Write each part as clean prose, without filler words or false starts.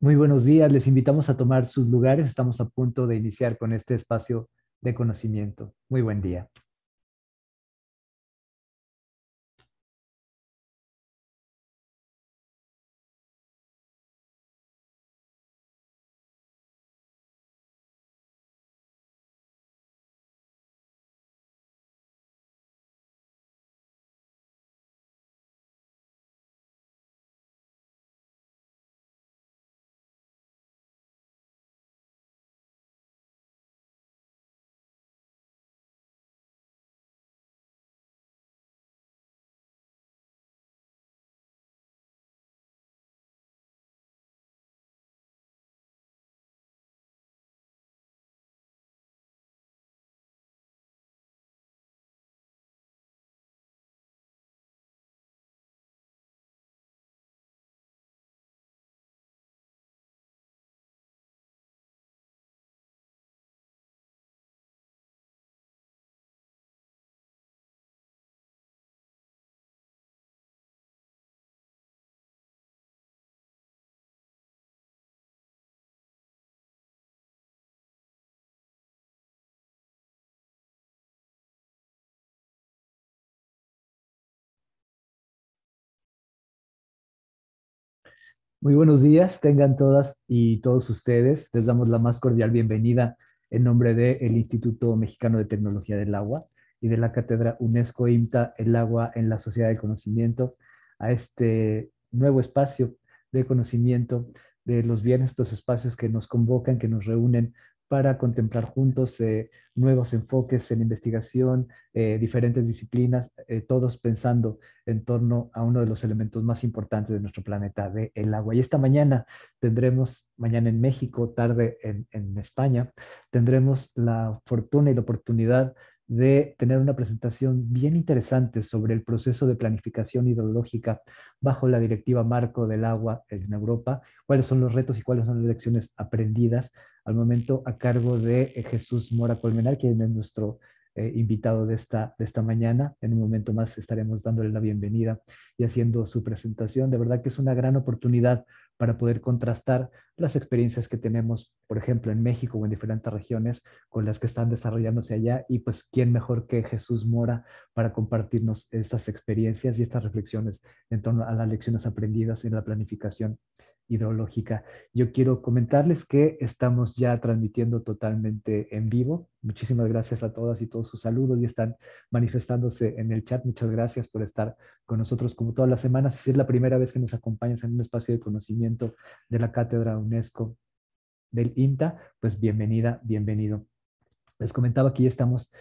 Muy buenos días, les invitamos a tomar sus lugares. Estamos a punto de iniciar con este espacio de conocimiento. Muy buen día. Muy buenos días, tengan todas y todos ustedes. Les damos la más cordial bienvenida en nombre del Instituto Mexicano de Tecnología del Agua y de la Cátedra UNESCO IMTA El Agua en la Sociedad del Conocimiento a este nuevo espacio de conocimiento de los bienes, estos espacios que nos convocan, que nos reúnen para contemplar juntos nuevos enfoques en investigación, diferentes disciplinas, todos pensando en torno a uno de los elementos más importantes de nuestro planeta, de el agua. Y esta mañana tendremos, mañana en México, tarde en España, tendremos la fortuna y la oportunidad de tener una presentación bien interesante sobre el proceso de planificación hidrológica bajo la Directiva Marco del Agua en Europa, cuáles son los retos y cuáles son las lecciones aprendidas al momento a cargo de Jesús Mora Colmenar, quien es nuestro invitado de esta mañana. En un momento más estaremos dándole la bienvenida y haciendo su presentación. De verdad que es una gran oportunidad para poder contrastar las experiencias que tenemos, por ejemplo, en México o en diferentes regiones con las que están desarrollándose allá. Y pues, ¿quién mejor que Jesús Mora para compartirnos estas experiencias y estas reflexiones en torno a las lecciones aprendidas en la planificación hidrológica? Yo quiero comentarles que estamos ya transmitiendo totalmente en vivo. Muchísimas gracias a todas y todos sus saludos y están manifestándose en el chat. Muchas gracias por estar con nosotros como todas las semanas. Si es la primera vez que nos acompañas en un espacio de conocimiento de la Cátedra UNESCO del INTA, pues bienvenida, bienvenido. Les comentaba que ya estamos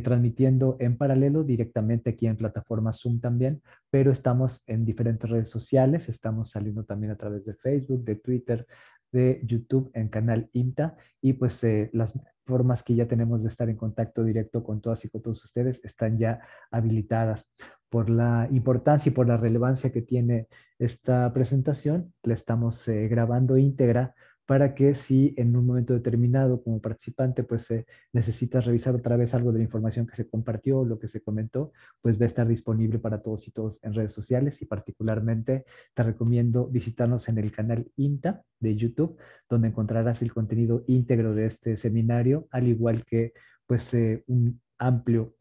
transmitiendo en paralelo directamente aquí en plataforma Zoom también, pero estamos en diferentes redes sociales, estamos saliendo también a través de Facebook, de Twitter, de YouTube en canal INTA y pues las formas que ya tenemos de estar en contacto directo con todas y con todos ustedes están ya habilitadas. Por la importancia y por la relevancia que tiene esta presentación, la estamos grabando íntegra para que si en un momento determinado como participante pues necesitas revisar otra vez algo de la información que se compartió, lo que se comentó, pues va a estar disponible para todos y todos en redes sociales y particularmente te recomiendo visitarnos en el canal INTA de YouTube, donde encontrarás el contenido íntegro de este seminario, al igual que pues un amplio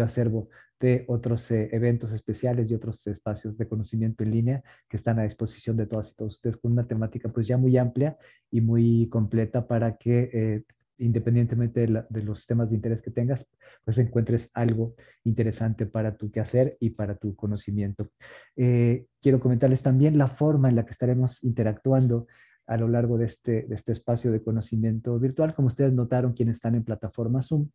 acervo de otros eventos especiales y otros espacios de conocimiento en línea que están a disposición de todas y todos ustedes con una temática pues ya muy amplia y muy completa para que independientemente de los temas de interés que tengas, pues encuentres algo interesante para tu quehacer y para tu conocimiento. Quiero comentarles también la forma en la que estaremos interactuando a lo largo de este espacio de conocimiento virtual. Como ustedes notaron, quienes están en plataforma Zoom,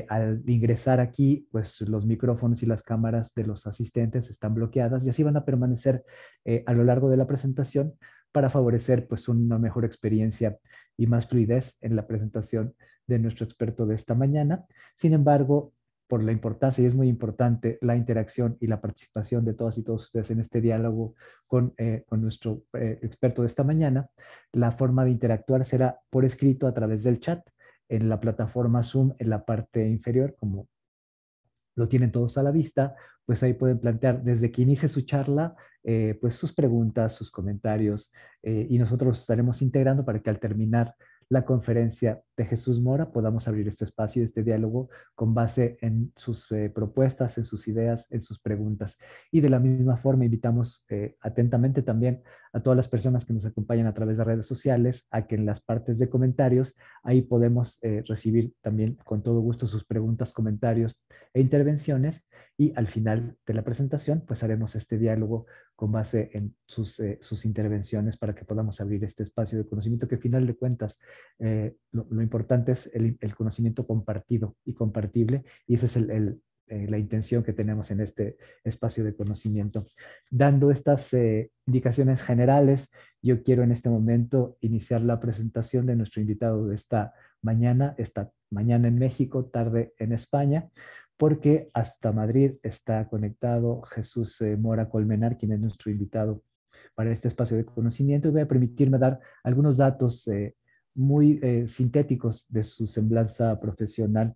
al ingresar aquí, pues los micrófonos y las cámaras de los asistentes están bloqueadas y así van a permanecer a lo largo de la presentación para favorecer pues una mejor experiencia y más fluidez en la presentación de nuestro experto de esta mañana. Sin embargo, por la importancia, y es muy importante, la interacción y la participación de todas y todos ustedes en este diálogo con nuestro experto de esta mañana, la forma de interactuar será por escrito a través del chat en la plataforma Zoom en la parte inferior, como lo tienen todos a la vista, pues ahí pueden plantear desde que inicie su charla, pues sus preguntas, sus comentarios, y nosotros los estaremos integrando para que al terminar la conferencia de Jesús Mora podamos abrir este espacio y este diálogo con base en sus propuestas, en sus ideas, en sus preguntas. Y de la misma forma invitamos atentamente también a todas las personas que nos acompañan a través de redes sociales a que en las partes de comentarios ahí podemos recibir también con todo gusto sus preguntas, comentarios e intervenciones y al final de la presentación pues haremos este diálogo con base en sus intervenciones para que podamos abrir este espacio de conocimiento que al final de cuentas lo importante es el conocimiento compartido y compartible y esa es la intención que tenemos en este espacio de conocimiento. Dando estas indicaciones generales, yo quiero en este momento iniciar la presentación de nuestro invitado de esta mañana en México, tarde en España, porque hasta Madrid está conectado Jesús Mora Colmenar, quien es nuestro invitado para este espacio de conocimiento. Y voy a permitirme dar algunos datos muy sintéticos de su semblanza profesional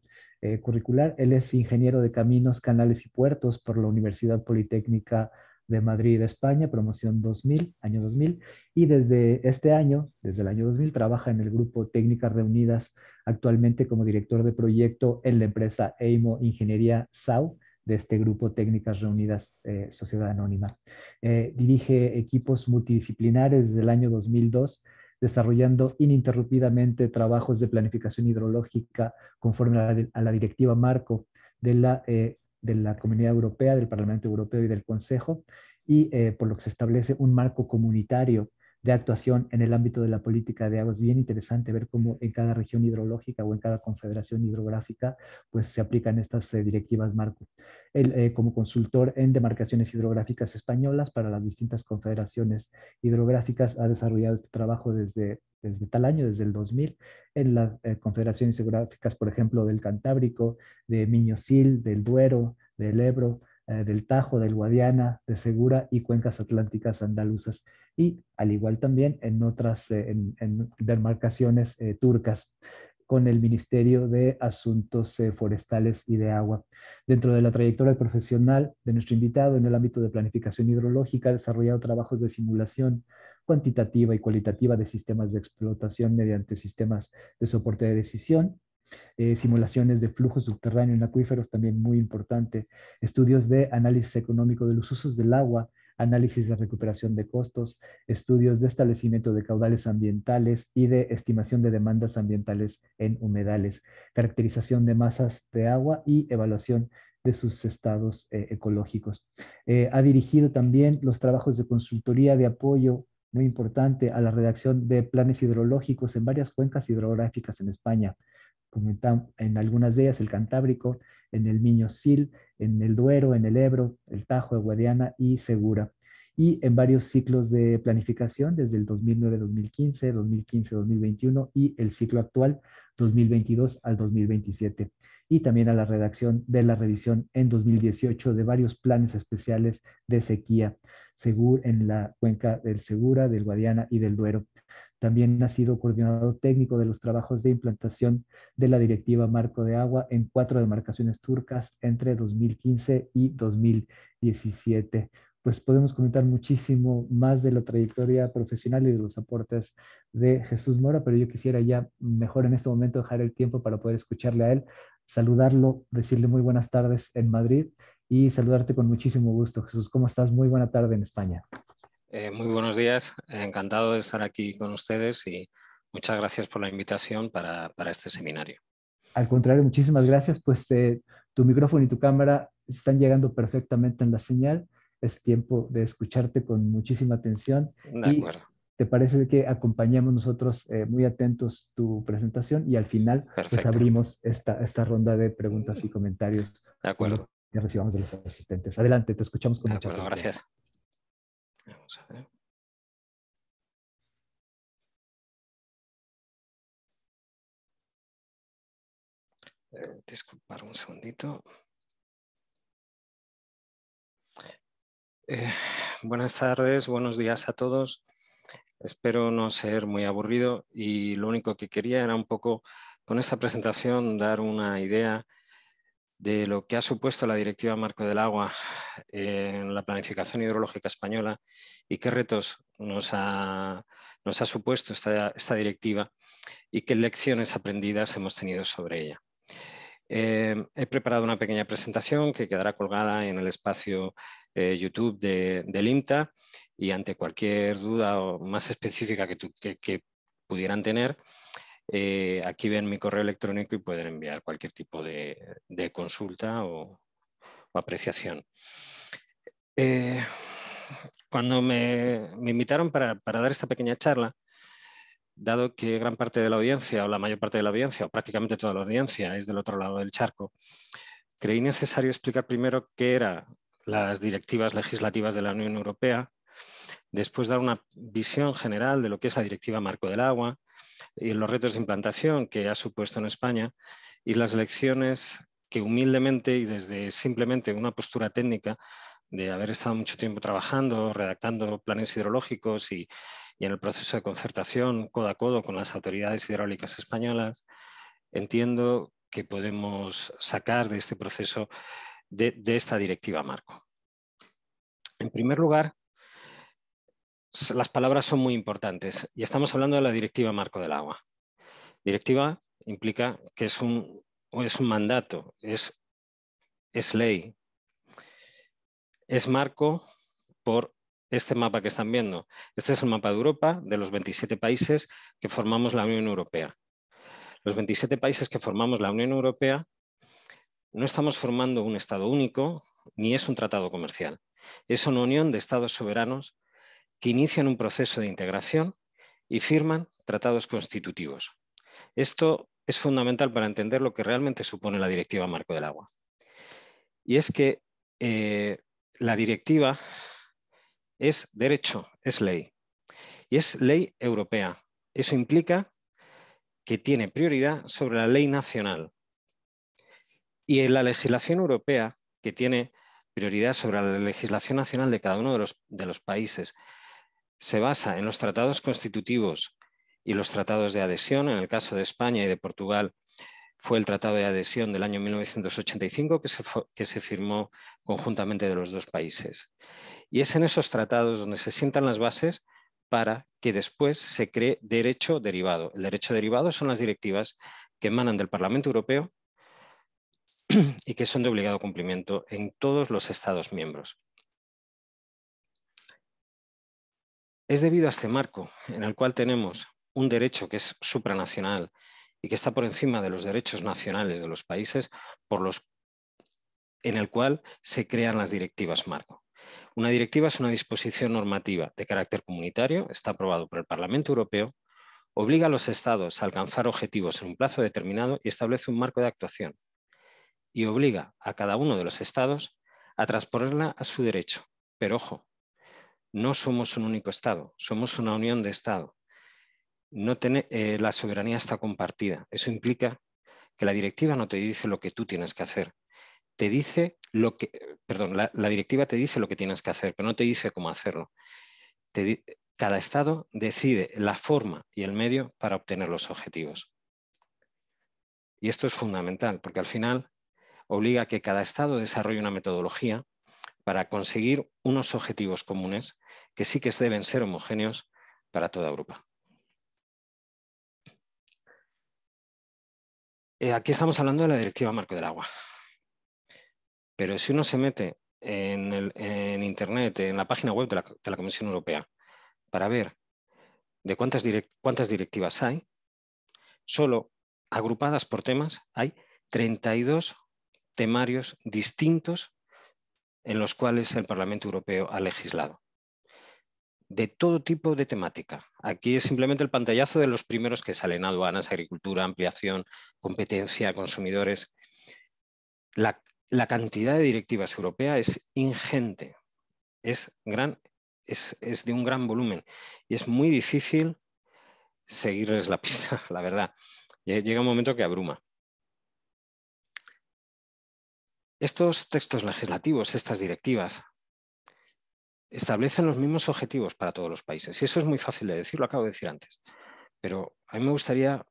curricular. Él es ingeniero de caminos, canales y puertos por la Universidad Politécnica de Madrid, España, promoción 2000, año 2000, y desde este año, desde el año 2000, trabaja en el grupo Técnicas Reunidas actualmente como director de proyecto en la empresa EIMO Ingeniería SAU de este grupo Técnicas Reunidas Sociedad Anónima. Dirige equipos multidisciplinares desde el año 2002, desarrollando ininterrumpidamente trabajos de planificación hidrológica conforme a la directiva marco de la Comunidad Europea, del Parlamento Europeo y del Consejo, y por lo que se establece un marco comunitario de actuación en el ámbito de la política de aguas. Bien interesante ver cómo en cada región hidrológica o en cada confederación hidrográfica pues se aplican estas directivas marco. Él, como consultor en demarcaciones hidrográficas españolas para las distintas confederaciones hidrográficas, ha desarrollado este trabajo desde tal año, desde el 2000, en las confederaciones hidrográficas, por ejemplo, del Cantábrico, de Miño-Sil, del Duero, del Ebro, del Tajo, del Guadiana, de Segura y cuencas atlánticas andaluzas. Y al igual también en otras en demarcaciones turcas con el Ministerio de Asuntos Forestales y de Agua. Dentro de la trayectoria profesional de nuestro invitado en el ámbito de planificación hidrológica, ha desarrollado trabajos de simulación cuantitativa y cualitativa de sistemas de explotación mediante sistemas de soporte de decisión, simulaciones de flujo subterráneo en acuíferos, también muy importante, estudios de análisis económico de los usos del agua, análisis de recuperación de costos, estudios de establecimiento de caudales ambientales y de estimación de demandas ambientales en humedales, caracterización de masas de agua y evaluación de sus estados ecológicos. Ha dirigido también los trabajos de consultoría de apoyo muy importante a la redacción de planes hidrológicos en varias cuencas hidrográficas en España, en algunas de ellas el Cantábrico, en el Miño-Sil, en el Duero, en el Ebro, el Tajo, el Guadiana y Segura. Y en varios ciclos de planificación, desde el 2009-2015, 2015-2021 y el ciclo actual 2022 al 2027. Y también a la redacción de la revisión en 2018 de varios planes especiales de sequía en la cuenca del Segura, del Guadiana y del Duero. También ha sido coordinador técnico de los trabajos de implantación de la Directiva Marco de Agua en 4 demarcaciones turcas entre 2015 y 2017. Pues podemos comentar muchísimo más de la trayectoria profesional y de los aportes de Jesús Mora, pero yo quisiera ya mejor en este momento dejar el tiempo para poder escucharle a él, saludarlo, decirle muy buenas tardes en Madrid y saludarte con muchísimo gusto. Jesús, ¿cómo estás? Muy buena tarde en España. Muy buenos días, encantado de estar aquí con ustedes y muchas gracias por la invitación para este seminario. Al contrario, muchísimas gracias. Pues tu micrófono y tu cámara están llegando perfectamente en la señal. Es tiempo de escucharte con muchísima atención. De ¿Y acuerdo. te parece que acompañemos nosotros muy atentos tu presentación y al final pues Perfecto. abrimos esta ronda de preguntas y comentarios De con acuerdo. lo que recibamos de los asistentes? Adelante, te escuchamos con De mucha acuerdo, atención. gracias. Vamos a ver. Disculpar un segundito. Buenas tardes, buenos días a todos. Espero no ser muy aburrido y lo único que quería era un poco con esta presentación dar una idea de lo que ha supuesto la Directiva Marco del Agua en la planificación hidrológica española y qué retos nos ha supuesto esta directiva y qué lecciones aprendidas hemos tenido sobre ella. He preparado una pequeña presentación que quedará colgada en el espacio YouTube del IMTA y ante cualquier duda o más específica que pudieran tener, aquí ven mi correo electrónico y pueden enviar cualquier tipo de consulta o apreciación. Cuando me invitaron para dar esta pequeña charla, dado que gran parte de la audiencia, o la mayor parte de la audiencia, o prácticamente toda la audiencia es del otro lado del charco, creí necesario explicar primero qué eran las directivas legislativas de la Unión Europea, después dar una visión general de lo que es la Directiva Marco del Agua y los retos de implantación que ha supuesto en España y las lecciones que humildemente y desde simplemente una postura técnica de haber estado mucho tiempo trabajando, redactando planes hidrológicos y en el proceso de concertación codo a codo con las autoridades hidráulicas españolas, entiendo que podemos sacar de este proceso de esta directiva marco. En primer lugar, las palabras son muy importantes y estamos hablando de la directiva marco del agua. Directiva implica que es un mandato, es ley, es marco por este mapa que están viendo. Este es el mapa de Europa, de los 27 países que formamos la Unión Europea. Los 27 países que formamos la Unión Europea no estamos formando un Estado único, ni es un tratado comercial. Es una unión de Estados soberanos que inician un proceso de integración y firman tratados constitutivos. Esto es fundamental para entender lo que realmente supone la Directiva Marco del Agua. Y es que la directiva es derecho, es ley. Y es ley europea. Eso implica que tiene prioridad sobre la ley nacional. Y en la legislación europea, que tiene prioridad sobre la legislación nacional de cada uno de los países, se basa en los tratados constitutivos y los tratados de adhesión. En el caso de España y de Portugal fue el tratado de adhesión del año 1985 que se firmó conjuntamente de los dos países. Y es en esos tratados donde se sientan las bases para que después se cree derecho derivado. El derecho derivado son las directivas que emanan del Parlamento Europeo y que son de obligado cumplimiento en todos los Estados miembros. Es debido a este marco en el cual tenemos un derecho que es supranacional y que está por encima de los derechos nacionales de los países en el cual se crean las directivas marco. Una directiva es una disposición normativa de carácter comunitario, está aprobado por el Parlamento Europeo, obliga a los Estados a alcanzar objetivos en un plazo determinado y establece un marco de actuación. Y obliga a cada uno de los Estados a transponerla a su derecho. Pero ojo, no somos un único Estado, somos una unión de Estados. La soberanía está compartida. Eso implica que la directiva no te dice lo que tú tienes que hacer. Te dice lo que, perdón, la directiva te dice lo que tienes que hacer, pero no te dice cómo hacerlo. Cada Estado decide la forma y el medio para obtener los objetivos. Y esto es fundamental, porque al final obliga a que cada Estado desarrolle una metodología para conseguir unos objetivos comunes que sí que deben ser homogéneos para toda Europa. Aquí estamos hablando de la Directiva Marco del Agua. Pero si uno se mete en Internet, en la página web de la Comisión Europea, para ver de cuántas directivas hay, solo agrupadas por temas, hay 32 temarios distintos en los cuales el Parlamento Europeo ha legislado. De todo tipo de temática. Aquí es simplemente el pantallazo de los primeros que salen: aduanas, agricultura, ampliación, competencia, consumidores. La cantidad de directivas europeas es ingente, es de un gran volumen y es muy difícil seguirles la pista, la verdad. Llega un momento que abruma. Estos textos legislativos, estas directivas, establecen los mismos objetivos para todos los países. Y eso es muy fácil de decir, lo acabo de decir antes. Pero a mí me gustaría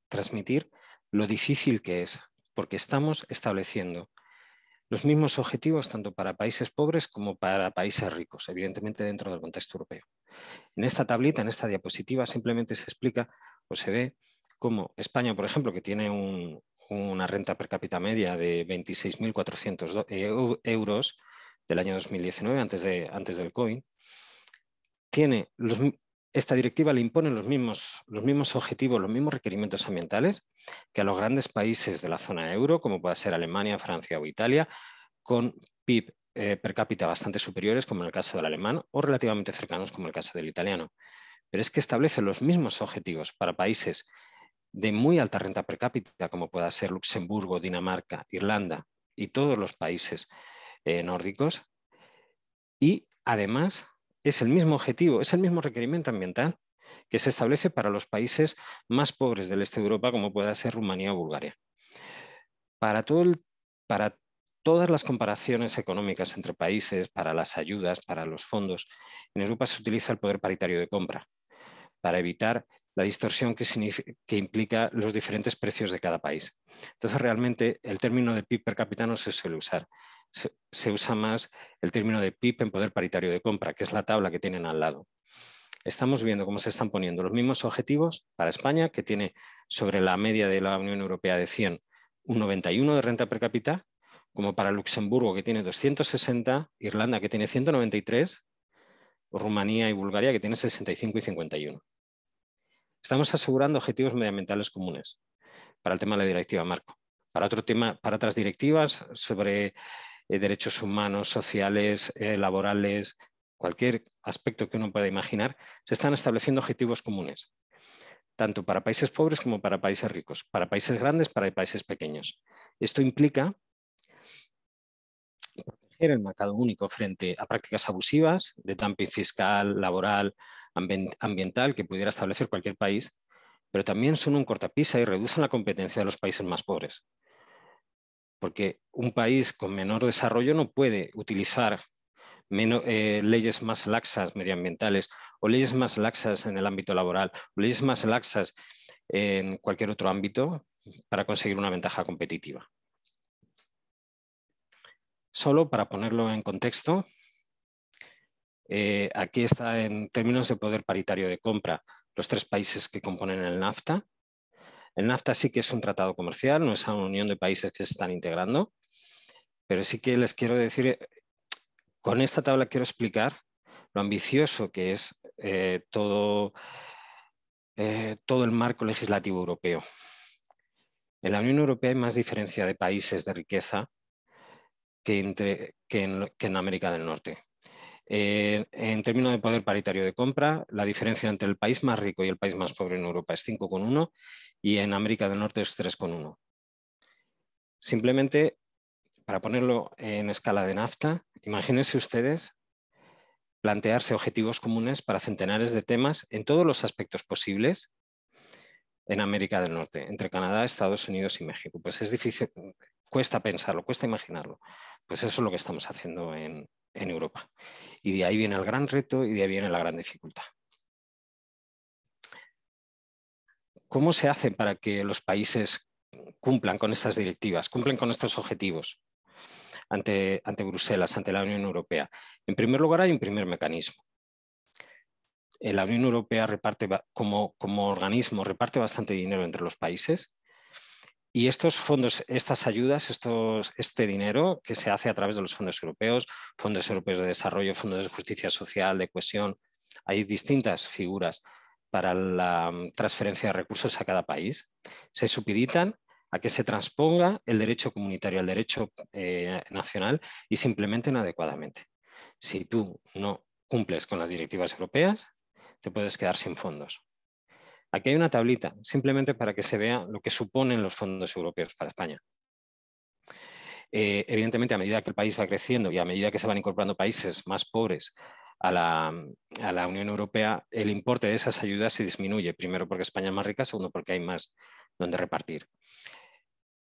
transmitir lo difícil que es, porque estamos estableciendo los mismos objetivos tanto para países pobres como para países ricos, evidentemente dentro del contexto europeo. En esta tablita, en esta diapositiva, simplemente se explica o se ve cómo España, por ejemplo, que tiene una renta per cápita media de 26.400 euros del año 2019, antes del COVID, esta directiva le impone los mismos objetivos, los mismos requerimientos ambientales que a los grandes países de la zona euro, como pueda ser Alemania, Francia o Italia, con PIB per cápita bastante superiores, como en el caso del alemán, o relativamente cercanos, como el caso del italiano. Pero es que establece los mismos objetivos para países de muy alta renta per cápita, como pueda ser Luxemburgo, Dinamarca, Irlanda y todos los países nórdicos. Y además es el mismo objetivo, es el mismo requerimiento ambiental que se establece para los países más pobres del este de Europa, como pueda ser Rumanía o Bulgaria. Para todas las comparaciones económicas entre países, para las ayudas, para los fondos, en Europa se utiliza el poder paritario de compra para evitar la distorsión que implica los diferentes precios de cada país. Entonces, realmente, el término de PIB per cápita no se suele usar. Se usa más el término de PIB en poder paritario de compra, que es la tabla que tienen al lado. Estamos viendo cómo se están poniendo los mismos objetivos para España, que tiene sobre la media de la Unión Europea de 100 un 91 de renta per cápita, como para Luxemburgo, que tiene 260, Irlanda, que tiene 193, o Rumanía y Bulgaria, que tienen 65 y 51. Estamos asegurando objetivos medioambientales comunes para el tema de la directiva marco. Para otras directivas sobre derechos humanos, sociales, laborales, cualquier aspecto que uno pueda imaginar, se están estableciendo objetivos comunes, tanto para países pobres como para países ricos, para países grandes, para países pequeños. Esto implica proteger el mercado único frente a prácticas abusivas de dumping fiscal, laboral, ambiental que pudiera establecer cualquier país, pero también son un cortapisa y reducen la competencia de los países más pobres. Porque un país con menor desarrollo no puede utilizar leyes más laxas medioambientales o leyes más laxas en el ámbito laboral o leyes más laxas en cualquier otro ámbito para conseguir una ventaja competitiva. Solo para ponerlo en contexto, aquí está en términos de poder paritario de compra los 3 países que componen el NAFTA. El NAFTA sí que es un tratado comercial, no es una unión de países que se están integrando, pero sí que les quiero decir, con esta tabla quiero explicar lo ambicioso que es todo el marco legislativo europeo. En la Unión Europea hay más diferencia de países de riqueza que en América del Norte. En términos de poder paritario de compra, la diferencia entre el país más rico y el país más pobre en Europa es 5,1 y en América del Norte es 3,1. Simplemente, para ponerlo en escala de NAFTA, imagínense ustedes plantearse objetivos comunes para centenares de temas en todos los aspectos posibles en América del Norte, entre Canadá, Estados Unidos y México. Pues es difícil, cuesta pensarlo, cuesta imaginarlo. Pues eso es lo que estamos haciendo en Europa. Y de ahí viene el gran reto y de ahí viene la gran dificultad. ¿Cómo se hace para que los países cumplan con estas directivas, cumplan con estos objetivos ante Bruselas, ante la Unión Europea? En primer lugar, hay un primer mecanismo. La Unión Europea reparte, como organismo, reparte bastante dinero entre los países. Y estos fondos, estas ayudas, este dinero que se hace a través de los fondos europeos de desarrollo, fondos de justicia social, de cohesión, hay distintas figuras para la transferencia de recursos a cada país, se supeditan a que se transponga el derecho comunitario al derecho nacional y se implementen adecuadamente. Si tú no cumples con las directivas europeas, te puedes quedar sin fondos. Aquí hay una tablita, simplemente para que se vea lo que suponen los fondos europeos para España. Evidentemente, a medida que el país va creciendo y a medida que se van incorporando países más pobres a la Unión Europea, el importe de esas ayudas se disminuye. Primero porque España es más rica, segundo porque hay más donde repartir.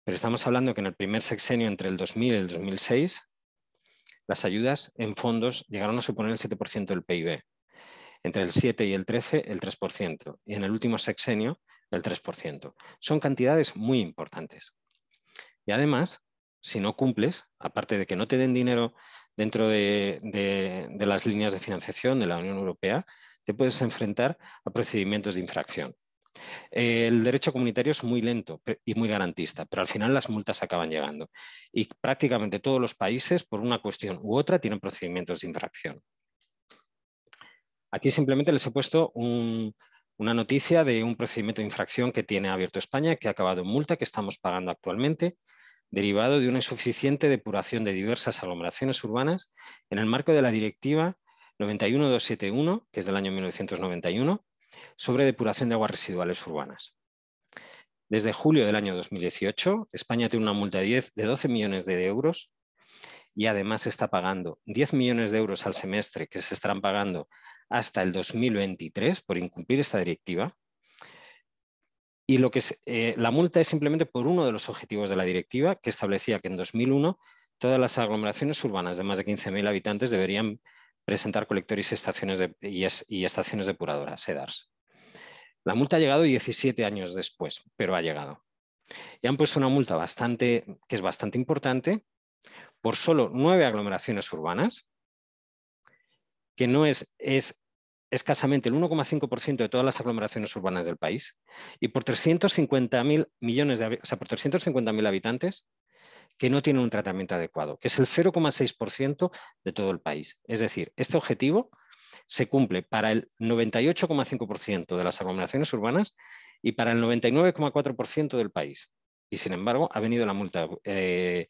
Pero estamos hablando que en el primer sexenio, entre el 2000 y el 2006, las ayudas en fondos llegaron a suponer el 7% del PIB. Entre el 7 y el 13, el 3%. Y en el último sexenio, el 3%. Son cantidades muy importantes. Y además, si no cumples, aparte de que no te den dinero dentro de las líneas de financiación de la Unión Europea, te puedes enfrentar a procedimientos de infracción. El derecho comunitario es muy lento y muy garantista, pero al final las multas acaban llegando. Y prácticamente todos los países, por una cuestión u otra, tienen procedimientos de infracción. Aquí simplemente les he puesto una noticia de un procedimiento de infracción que tiene abierto España, que ha acabado en multa, que estamos pagando actualmente, derivado de una insuficiente depuración de diversas aglomeraciones urbanas en el marco de la Directiva 91271, que es del año 1991, sobre depuración de aguas residuales urbanas. Desde julio del año 2018, España tiene una multa de 12 millones de euros y además está pagando 10 millones de euros al semestre que se estarán pagando hasta el 2023 por incumplir esta directiva. Y la multa es simplemente por uno de los objetivos de la directiva, que establecía que en 2001 todas las aglomeraciones urbanas de más de 15.000 habitantes deberían presentar colectores y estaciones depuradoras, SEDARs. La multa ha llegado 17 años después, pero ha llegado. Y han puesto una multa que es bastante importante, por solo 9 aglomeraciones urbanas, que no es escasamente el 1,5% de todas las aglomeraciones urbanas del país, y por 350.000 habitantes, que no tienen un tratamiento adecuado, que es el 0,6% de todo el país. Es decir, este objetivo se cumple para el 98,5% de las aglomeraciones urbanas y para el 99,4% del país. Y sin embargo, ha venido la multa, y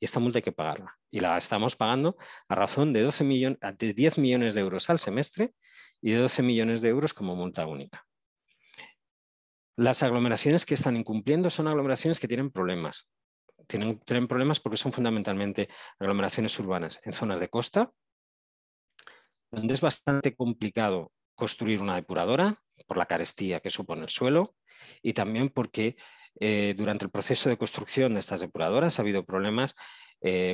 esta multa hay que pagarla. Y la estamos pagando a razón de 10 millones de euros al semestre y de 12 millones de euros como multa única. Las aglomeraciones que están incumpliendo son aglomeraciones que tienen problemas. Tienen problemas porque son fundamentalmente aglomeraciones urbanas en zonas de costa, donde es bastante complicado construir una depuradora por la carestía que supone el suelo y también porque durante el proceso de construcción de estas depuradoras ha habido problemas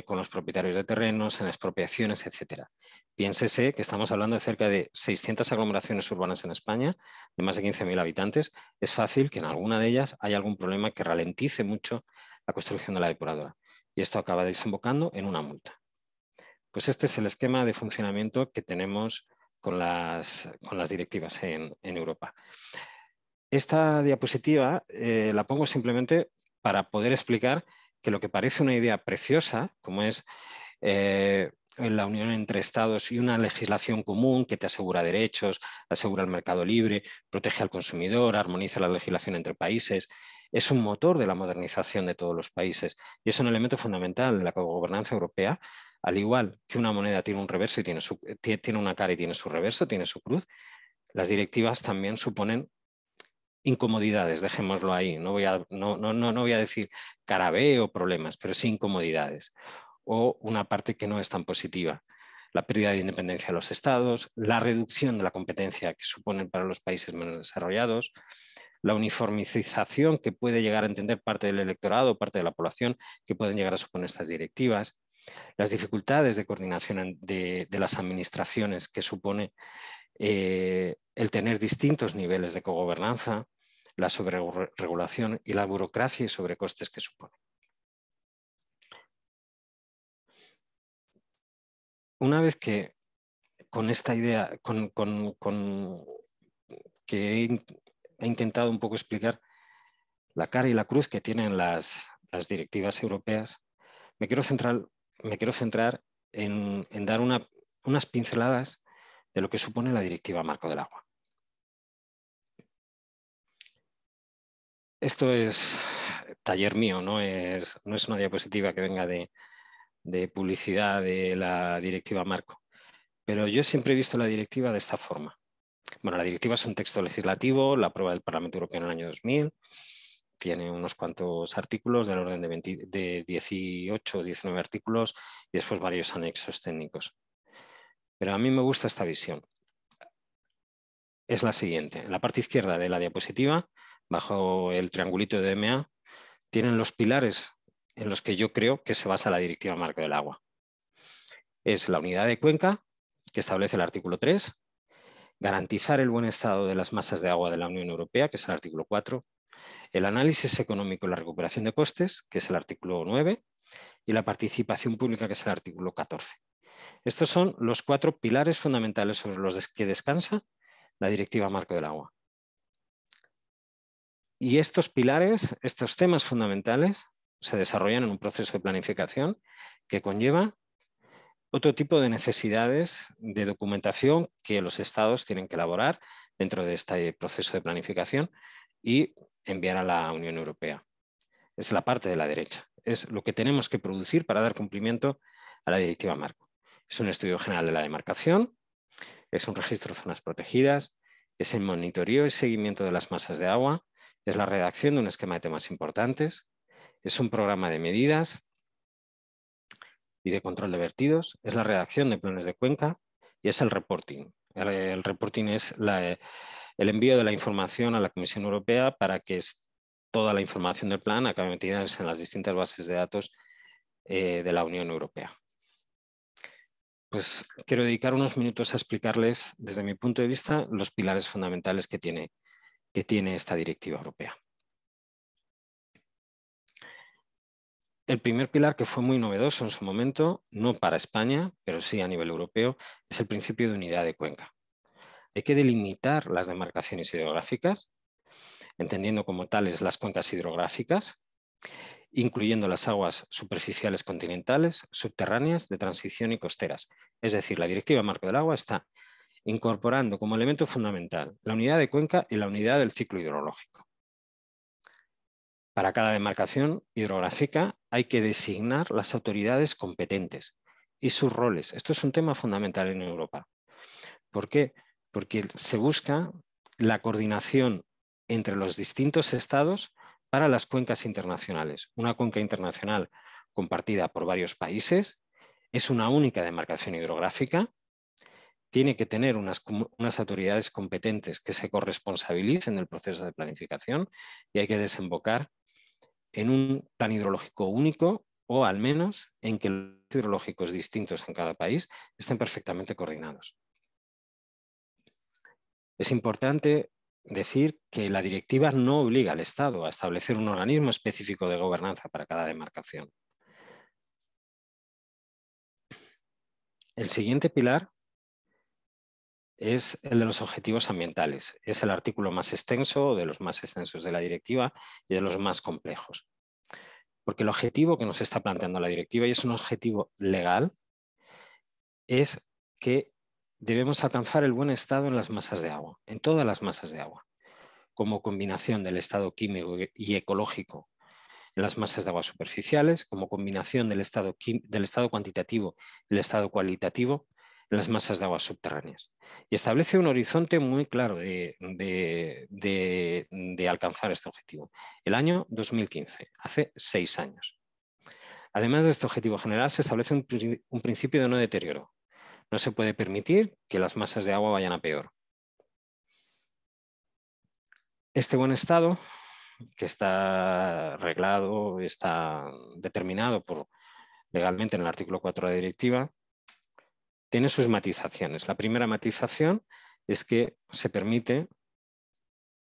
con los propietarios de terrenos, en expropiaciones, etc. Piénsese que estamos hablando de cerca de 600 aglomeraciones urbanas en España, de más de 15.000 habitantes. Es fácil que en alguna de ellas haya algún problema que ralentice mucho la construcción de la depuradora. Y esto acaba desembocando en una multa. Pues este es el esquema de funcionamiento que tenemos con las directivas en Europa. Esta diapositiva la pongo simplemente para poder explicar que lo que parece una idea preciosa, como es la unión entre Estados y una legislación común que te asegura derechos, asegura el mercado libre, protege al consumidor, armoniza la legislación entre países, es un motor de la modernización de todos los países y es un elemento fundamental de la gobernanza europea. Al igual que una moneda tiene un reverso y tiene una cara y tiene su reverso, tiene su cruz, las directivas también suponen incomodidades, dejémoslo ahí. No voy a decir cara B o problemas, pero sí incomodidades. O una parte que no es tan positiva. La pérdida de independencia de los estados, la reducción de la competencia que suponen para los países menos desarrollados, la uniformización que puede llegar a entender parte del electorado, parte de la población, que pueden llegar a suponer estas directivas, las dificultades de coordinación de las administraciones que supone el tener distintos niveles de cogobernanza, la sobreregulación y la burocracia y sobrecostes que supone. Una vez que con esta idea, que he intentado un poco explicar la cara y la cruz que tienen las directivas europeas, me quiero centrar en dar unas pinceladas de lo que supone la Directiva Marco del Agua. Esto es taller mío, no es una diapositiva que venga de publicidad de la Directiva Marco, pero yo siempre he visto la directiva de esta forma. Bueno, la directiva es un texto legislativo, la aprueba del Parlamento Europeo en el año 2000, tiene unos cuantos artículos del orden de 18 o 19 artículos y después varios anexos técnicos. Pero a mí me gusta esta visión. Es la siguiente. En la parte izquierda de la diapositiva, bajo el triangulito de DMA, tienen los pilares en los que yo creo que se basa la Directiva Marco del Agua. Es la unidad de cuenca, que establece el artículo 3, garantizar el buen estado de las masas de agua de la Unión Europea, que es el artículo 4, el análisis económico y la recuperación de costes, que es el artículo 9, y la participación pública, que es el artículo 14. Estos son los 4 pilares fundamentales sobre los que descansa la Directiva Marco del Agua. Y estos pilares, estos temas fundamentales, se desarrollan en un proceso de planificación que conlleva otro tipo de necesidades de documentación que los estados tienen que elaborar dentro de este proceso de planificación y enviar a la Unión Europea. Es la parte de la derecha. Es lo que tenemos que producir para dar cumplimiento a la Directiva Marco. Es un estudio general de la demarcación, es un registro de zonas protegidas, es el monitoreo y seguimiento de las masas de agua, es la redacción de un esquema de temas importantes, es un programa de medidas y de control de vertidos, es la redacción de planes de cuenca y es el reporting. El reporting es el envío de la información a la Comisión Europea para que toda la información del plan acabe metida en las distintas bases de datos de la Unión Europea. Pues quiero dedicar unos minutos a explicarles, desde mi punto de vista, los pilares fundamentales que tiene esta directiva europea. El primer pilar, que fue muy novedoso en su momento, no para España, pero sí a nivel europeo, es el principio de unidad de cuenca. Hay que delimitar las demarcaciones hidrográficas, entendiendo como tales las cuencas hidrográficas, incluyendo las aguas superficiales continentales, subterráneas, de transición y costeras. Es decir, la Directiva Marco del Agua está incorporando como elemento fundamental la unidad de cuenca y la unidad del ciclo hidrológico. Para cada demarcación hidrográfica hay que designar las autoridades competentes y sus roles. Esto es un tema fundamental en Europa. ¿Por qué? Porque se busca la coordinación entre los distintos estados para las cuencas internacionales. Una cuenca internacional compartida por varios países es una única demarcación hidrográfica, tiene que tener unas autoridades competentes que se corresponsabilicen del proceso de planificación y hay que desembocar en un plan hidrológico único o al menos en que los hidrológicos distintos en cada país estén perfectamente coordinados. Es importante decir que la directiva no obliga al Estado a establecer un organismo específico de gobernanza para cada demarcación. El siguiente pilar es el de los objetivos ambientales. Es el artículo más extenso, de los más extensos de la directiva y de los más complejos. Porque el objetivo que nos está planteando la directiva, y es un objetivo legal, es que debemos alcanzar el buen estado en las masas de agua, en todas las masas de agua, como combinación del estado químico y ecológico en las masas de agua superficiales, como combinación del estado cuantitativo y el estado cualitativo en las masas de aguas subterráneas. Y establece un horizonte muy claro de alcanzar este objetivo. El año 2015, hace 6 años. Además de este objetivo general, se establece un principio de no deterioro. No se puede permitir que las masas de agua vayan a peor. Este buen estado, que está reglado, está determinado legalmente en el artículo 4 de la directiva, tiene sus matizaciones. La primera matización es que se permite,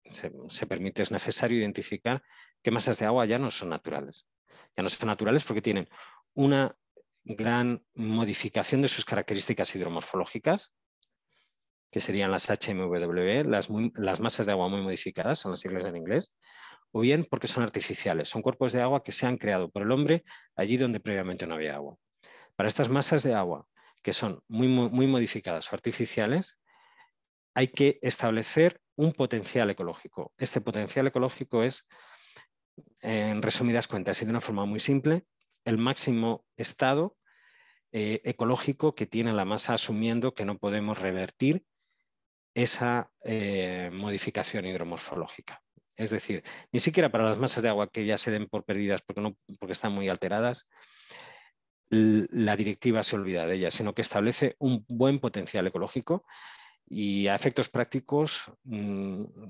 es necesario identificar qué masas de agua ya no son naturales. Ya no son naturales porque tienen una gran modificación de sus características hidromorfológicas, que serían las HMWB, las masas de agua muy modificadas, son las siglas en inglés, o bien porque son artificiales, son cuerpos de agua que se han creado por el hombre allí donde previamente no había agua. Para estas masas de agua que son muy modificadas o artificiales, hay que establecer un potencial ecológico. Este potencial ecológico es, en resumidas cuentas y de una forma muy simple, el máximo estado ecológico que tiene la masa, asumiendo que no podemos revertir esa modificación hidromorfológica. Es decir, ni siquiera para las masas de agua que ya se den por perdidas porque están muy alteradas, la directiva se olvida de ellas, sino que establece un buen potencial ecológico y a efectos prácticos no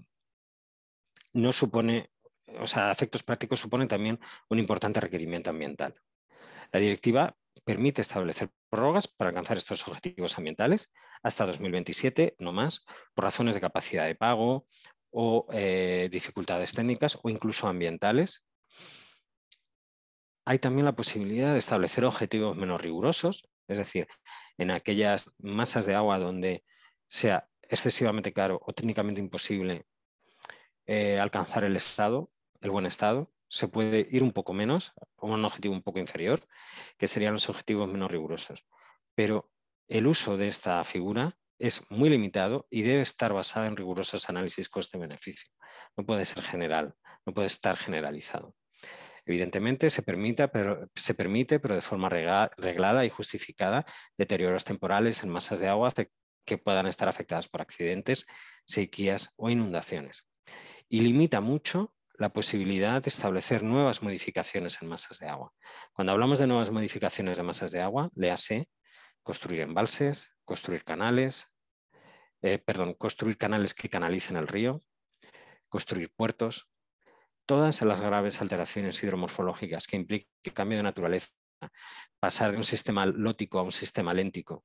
supone, o sea, a efectos prácticos suponen también un importante requerimiento ambiental. La directiva permite establecer prórrogas para alcanzar estos objetivos ambientales hasta 2027, no más, por razones de capacidad de pago o dificultades técnicas o incluso ambientales. Hay también la posibilidad de establecer objetivos menos rigurosos, es decir, en aquellas masas de agua donde sea excesivamente caro o técnicamente imposible alcanzar el buen estado, se puede ir un poco menos, a un objetivo un poco inferior, que serían los objetivos menos rigurosos. Pero el uso de esta figura es muy limitado y debe estar basada en rigurosos análisis coste-beneficio. No puede ser general, no puede estar generalizado. Evidentemente se permite, pero de forma reglada y justificada, deterioros temporales en masas de agua que puedan estar afectadas por accidentes, sequías o inundaciones. Y limita mucho la posibilidad de establecer nuevas modificaciones en masas de agua. Cuando hablamos de nuevas modificaciones de masas de agua, léase construir embalses, construir canales que canalicen el río, construir puertos, todas las graves alteraciones hidromorfológicas que implican cambio de naturaleza, pasar de un sistema lótico a un sistema léntico,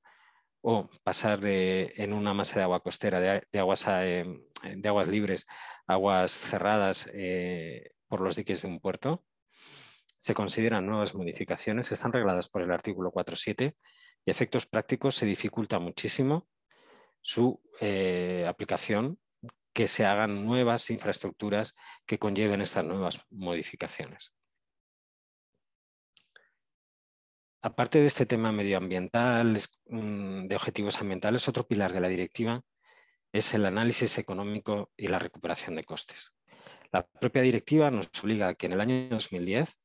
o pasar en una masa de agua costera de aguas libres, aguas cerradas por los diques de un puerto, se consideran nuevas modificaciones, están regladas por el artículo 4.7 y a efectos prácticos se dificulta muchísimo su aplicación, que se hagan nuevas infraestructuras que conlleven estas nuevas modificaciones. Aparte de este tema medioambiental, de objetivos ambientales, otro pilar de la directiva es el análisis económico y la recuperación de costes. La propia directiva nos obliga a que en el año 2010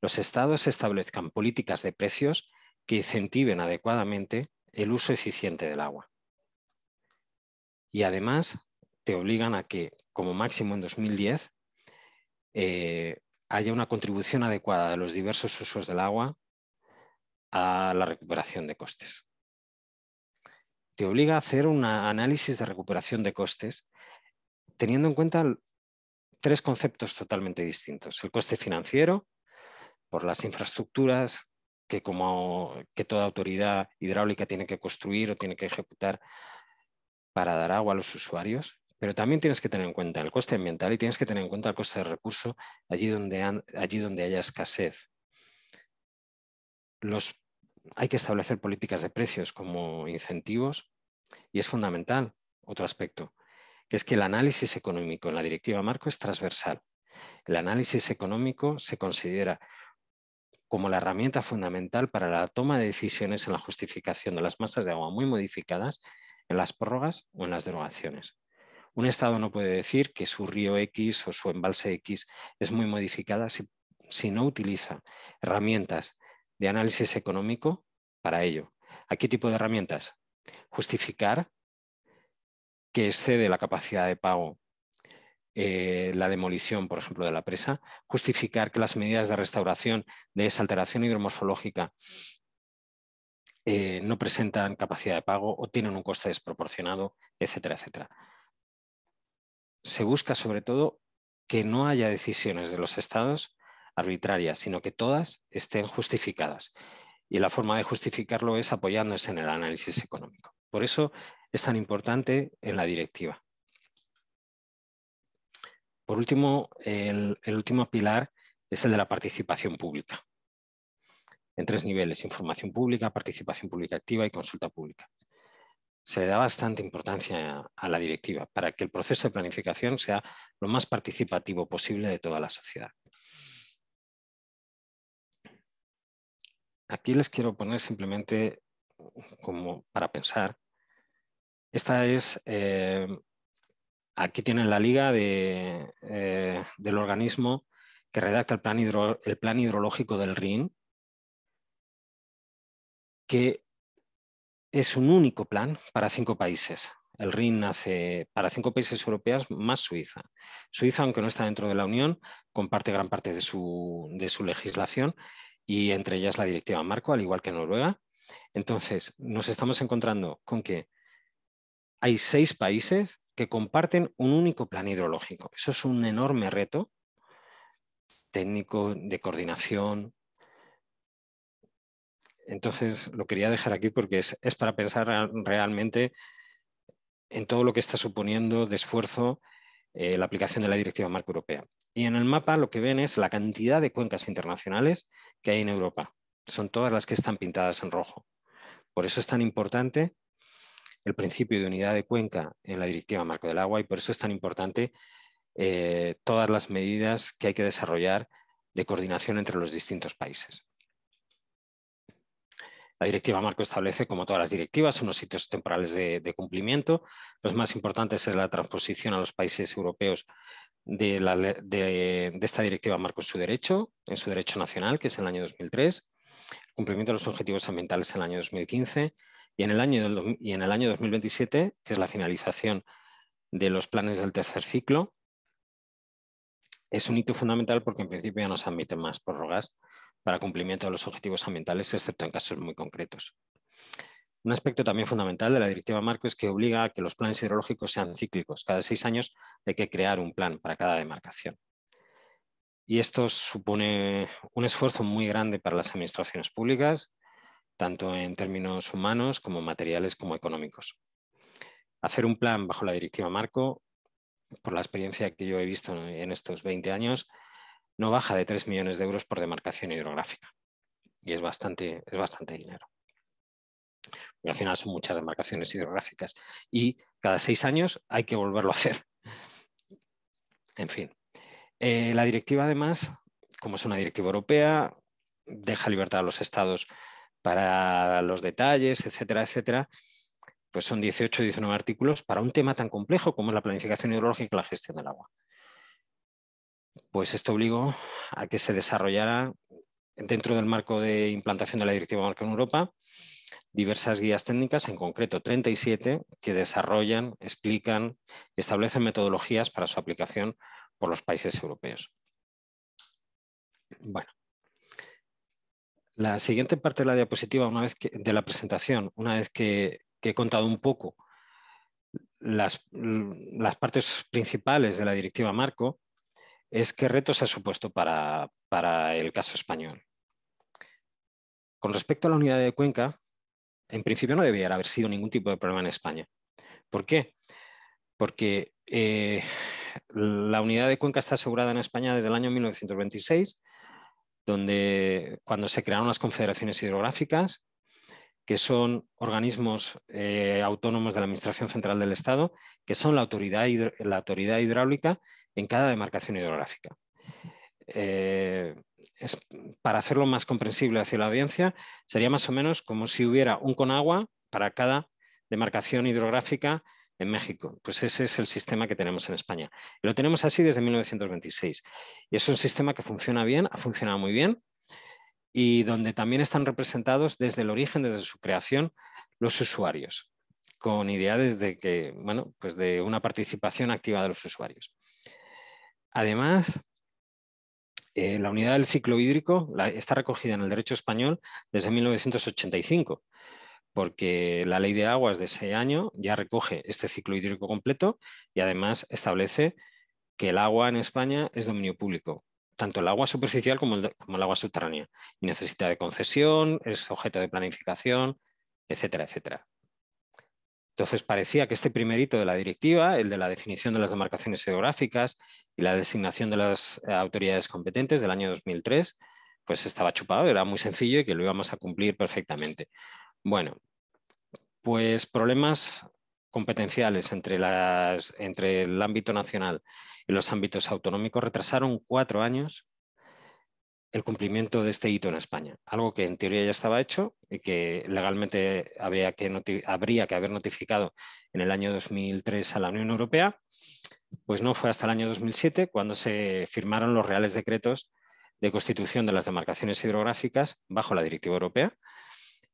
los estados establezcan políticas de precios que incentiven adecuadamente el uso eficiente del agua. Y además te obligan a que, como máximo en 2010, haya una contribución adecuada de los diversos usos del agua a la recuperación de costes. Te obliga a hacer un análisis de recuperación de costes teniendo en cuenta 3 conceptos totalmente distintos. El coste financiero, por las infraestructuras que toda autoridad hidráulica tiene que construir o tiene que ejecutar para dar agua a los usuarios, pero también tienes que tener en cuenta el coste ambiental y tienes que tener en cuenta el coste de recurso allí donde haya escasez. Hay que establecer políticas de precios como incentivos y es fundamental otro aspecto, que es que el análisis económico en la Directiva Marco es transversal. El análisis económico se considera como la herramienta fundamental para la toma de decisiones en la justificación de las masas de agua muy modificadas en las prórrogas o en las derogaciones. Un Estado no puede decir que su río X o su embalse X es muy modificada si no utiliza herramientas de análisis económico para ello. ¿A qué tipo de herramientas? Justificar que excede la capacidad de pago la demolición, por ejemplo, de la presa, justificar que las medidas de restauración de esa alteración hidromorfológica no presentan capacidad de pago o tienen un coste desproporcionado, etcétera, etcétera. Se busca sobre todo que no haya decisiones de los estados arbitrarias, sino que todas estén justificadas. Y la forma de justificarlo es apoyándose en el análisis económico. Por eso es tan importante en la directiva. Por último, el último pilar es el de la participación pública. En 3 niveles: información pública, participación pública activa y consulta pública. Se le da bastante importancia a la directiva para que el proceso de planificación sea lo más participativo posible de toda la sociedad. Aquí les quiero poner simplemente como para pensar. Esta es, aquí tienen la liga del organismo que redacta el plan hidrológico del Rin, que es un único plan para 5 países. El Rin nace para 5 países europeos más Suiza. Suiza, aunque no está dentro de la Unión, comparte gran parte de su legislación y entre ellas la Directiva Marco, al igual que Noruega. Entonces, nos estamos encontrando con que hay 6 países que comparten un único plan hidrológico. Eso es un enorme reto técnico de coordinación. Entonces, lo quería dejar aquí porque es para pensar realmente en todo lo que está suponiendo de esfuerzo la aplicación de la Directiva Marco Europea. Y en el mapa lo que ven es la cantidad de cuencas internacionales que hay en Europa. Son todas las que están pintadas en rojo. Por eso es tan importante el principio de unidad de cuenca en la Directiva Marco del Agua y por eso es tan importante todas las medidas que hay que desarrollar de coordinación entre los distintos países. La Directiva Marco establece, como todas las directivas, unos sitios temporales de cumplimiento. Los más importantes es la transposición a los países europeos de esta Directiva Marco en su derecho nacional, que es en el año 2003, el cumplimiento de los objetivos ambientales en el año 2015 y en el año 2027, que es la finalización de los planes del tercer ciclo. Es un hito fundamental porque en principio ya no se admiten más prórrogas para cumplimiento de los objetivos ambientales, excepto en casos muy concretos. Un aspecto también fundamental de la Directiva Marco es que obliga a que los planes hidrológicos sean cíclicos. Cada 6 años hay que crear un plan para cada demarcación. Y esto supone un esfuerzo muy grande para las administraciones públicas, tanto en términos humanos como materiales como económicos. Hacer un plan bajo la Directiva Marco, por la experiencia que yo he visto en estos 20 años, no baja de 3 millones de euros por demarcación hidrográfica. Y es bastante dinero. Y al final son muchas demarcaciones hidrográficas. Y cada 6 años hay que volverlo a hacer. En fin. La directiva, además, como es una directiva europea, deja libertad a los estados Para los detalles, etcétera, etcétera, pues son 18 o 19 artículos para un tema tan complejo como es la planificación hidrológica y la gestión del agua. Pues esto obligó a que se desarrollara, dentro del marco de implantación de la Directiva Marco en Europa, diversas guías técnicas, en concreto 37, que desarrollan, explican y establecen metodologías para su aplicación por los países europeos. Bueno, la siguiente parte de la diapositiva, de la presentación, una vez que he contado un poco las partes principales de la Directiva Marco, es qué retos ha supuesto para el caso español. Con respecto a la unidad de cuenca, en principio no debería haber sido ningún tipo de problema en España. ¿Por qué? Porque la unidad de cuenca está asegurada en España desde el año 1926, cuando se crearon las confederaciones hidrográficas, que son organismos autónomos de la Administración Central del Estado, que son la autoridad hidráulica en cada demarcación hidrográfica. Para hacerlo más comprensible hacia la audiencia, sería más o menos como si hubiera un Conagua para cada demarcación hidrográfica en México. Pues ese es el sistema que tenemos en España. Y lo tenemos así desde 1926. Y es un sistema que funciona bien, ha funcionado muy bien, y donde también están representados desde el origen, desde su creación, los usuarios, con ideas pues de una participación activa de los usuarios. Además, la unidad del ciclo hídrico está recogida en el derecho español desde 1985, porque la ley de aguas de ese año ya recoge este ciclo hídrico completo y además establece que el agua en España es dominio público, tanto el agua superficial como el agua subterránea, y necesita de concesión, es objeto de planificación, etcétera, etcétera. Entonces parecía que este primer hito de la directiva, el de la definición de las demarcaciones geográficas y la designación de las autoridades competentes del año 2003, pues estaba chupado, era muy sencillo y que lo íbamos a cumplir perfectamente. Bueno, pues problemas competenciales entre el ámbito nacional y los ámbitos autonómicos retrasaron 4 años el cumplimiento de este hito en España, algo que en teoría ya estaba hecho y que legalmente habría que haber notificado en el año 2003 a la Unión Europea. Pues no fue hasta el año 2007 cuando se firmaron los reales decretos de constitución de las demarcaciones hidrográficas bajo la Directiva Europea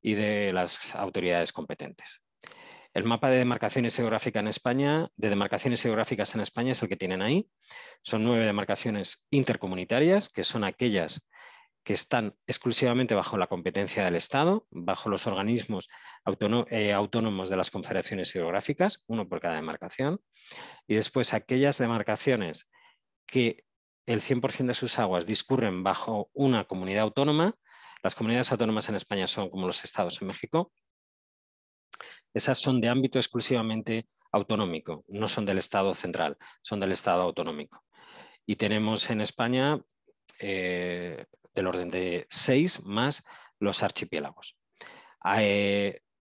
y de las autoridades competentes. El mapa de demarcaciones geográficas en España, es el que tienen ahí. Son 9 demarcaciones intercomunitarias, que son aquellas que están exclusivamente bajo la competencia del Estado, bajo los organismos autónomos de las confederaciones hidrográficas, uno por cada demarcación. Y después aquellas demarcaciones que el 100% de sus aguas discurren bajo una comunidad autónoma. Las comunidades autónomas en España son como los estados en México. Esas son de ámbito exclusivamente autonómico, no son del Estado central, son del Estado autonómico. Y tenemos en España del orden de 6 más los archipiélagos.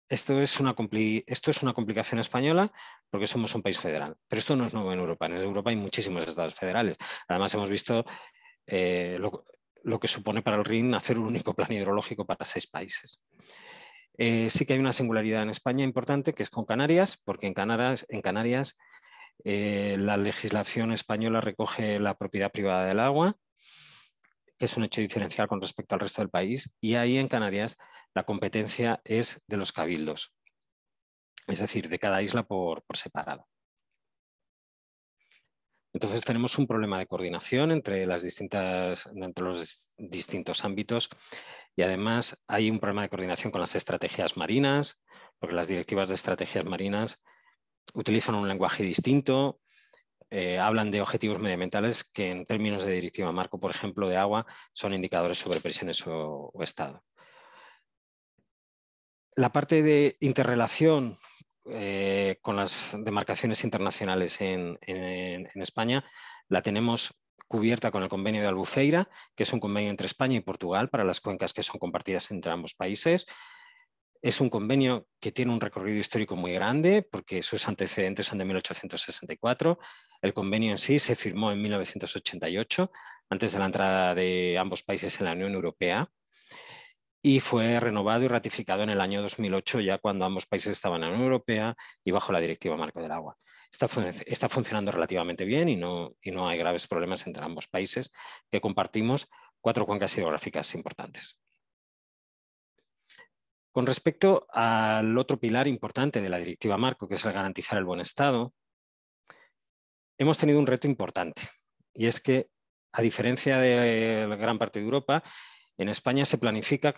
Esto es una complicación española porque somos un país federal, pero esto no es nuevo en Europa. En Europa hay muchísimos estados federales. Además hemos visto lo que supone para el RIN hacer un único plan hidrológico para 6 países. Sí que hay una singularidad en España importante, que es con Canarias, porque en Canarias la legislación española recoge la propiedad privada del agua, que es un hecho diferencial con respecto al resto del país, y ahí en Canarias la competencia es de los cabildos, es decir, de cada isla por separado. Entonces tenemos un problema de coordinación entre los distintos ámbitos, y además hay un problema de coordinación con las estrategias marinas, porque las directivas de estrategias marinas utilizan un lenguaje distinto, hablan de objetivos medioambientales que en términos de directiva marco, por ejemplo, de agua, son indicadores sobre presiones o estado. La parte de interrelación con las demarcaciones internacionales en España la tenemos cubierta con el convenio de Albufeira, que es un convenio entre España y Portugal para las cuencas que son compartidas entre ambos países. Es un convenio que tiene un recorrido histórico muy grande porque sus antecedentes son de 1864. El convenio en sí se firmó en 1988, antes de la entrada de ambos países en la Unión Europea. y fue renovado y ratificado en el año 2008, ya cuando ambos países estaban en la Unión Europea y bajo la Directiva Marco del Agua. Está funcionando relativamente bien y no hay graves problemas entre ambos países, que compartimos 4 cuencas hidrográficas importantes. Con respecto al otro pilar importante de la Directiva Marco, que es el garantizar el buen estado, hemos tenido un reto importante, y es que, a diferencia de gran parte de Europa, en España se planifica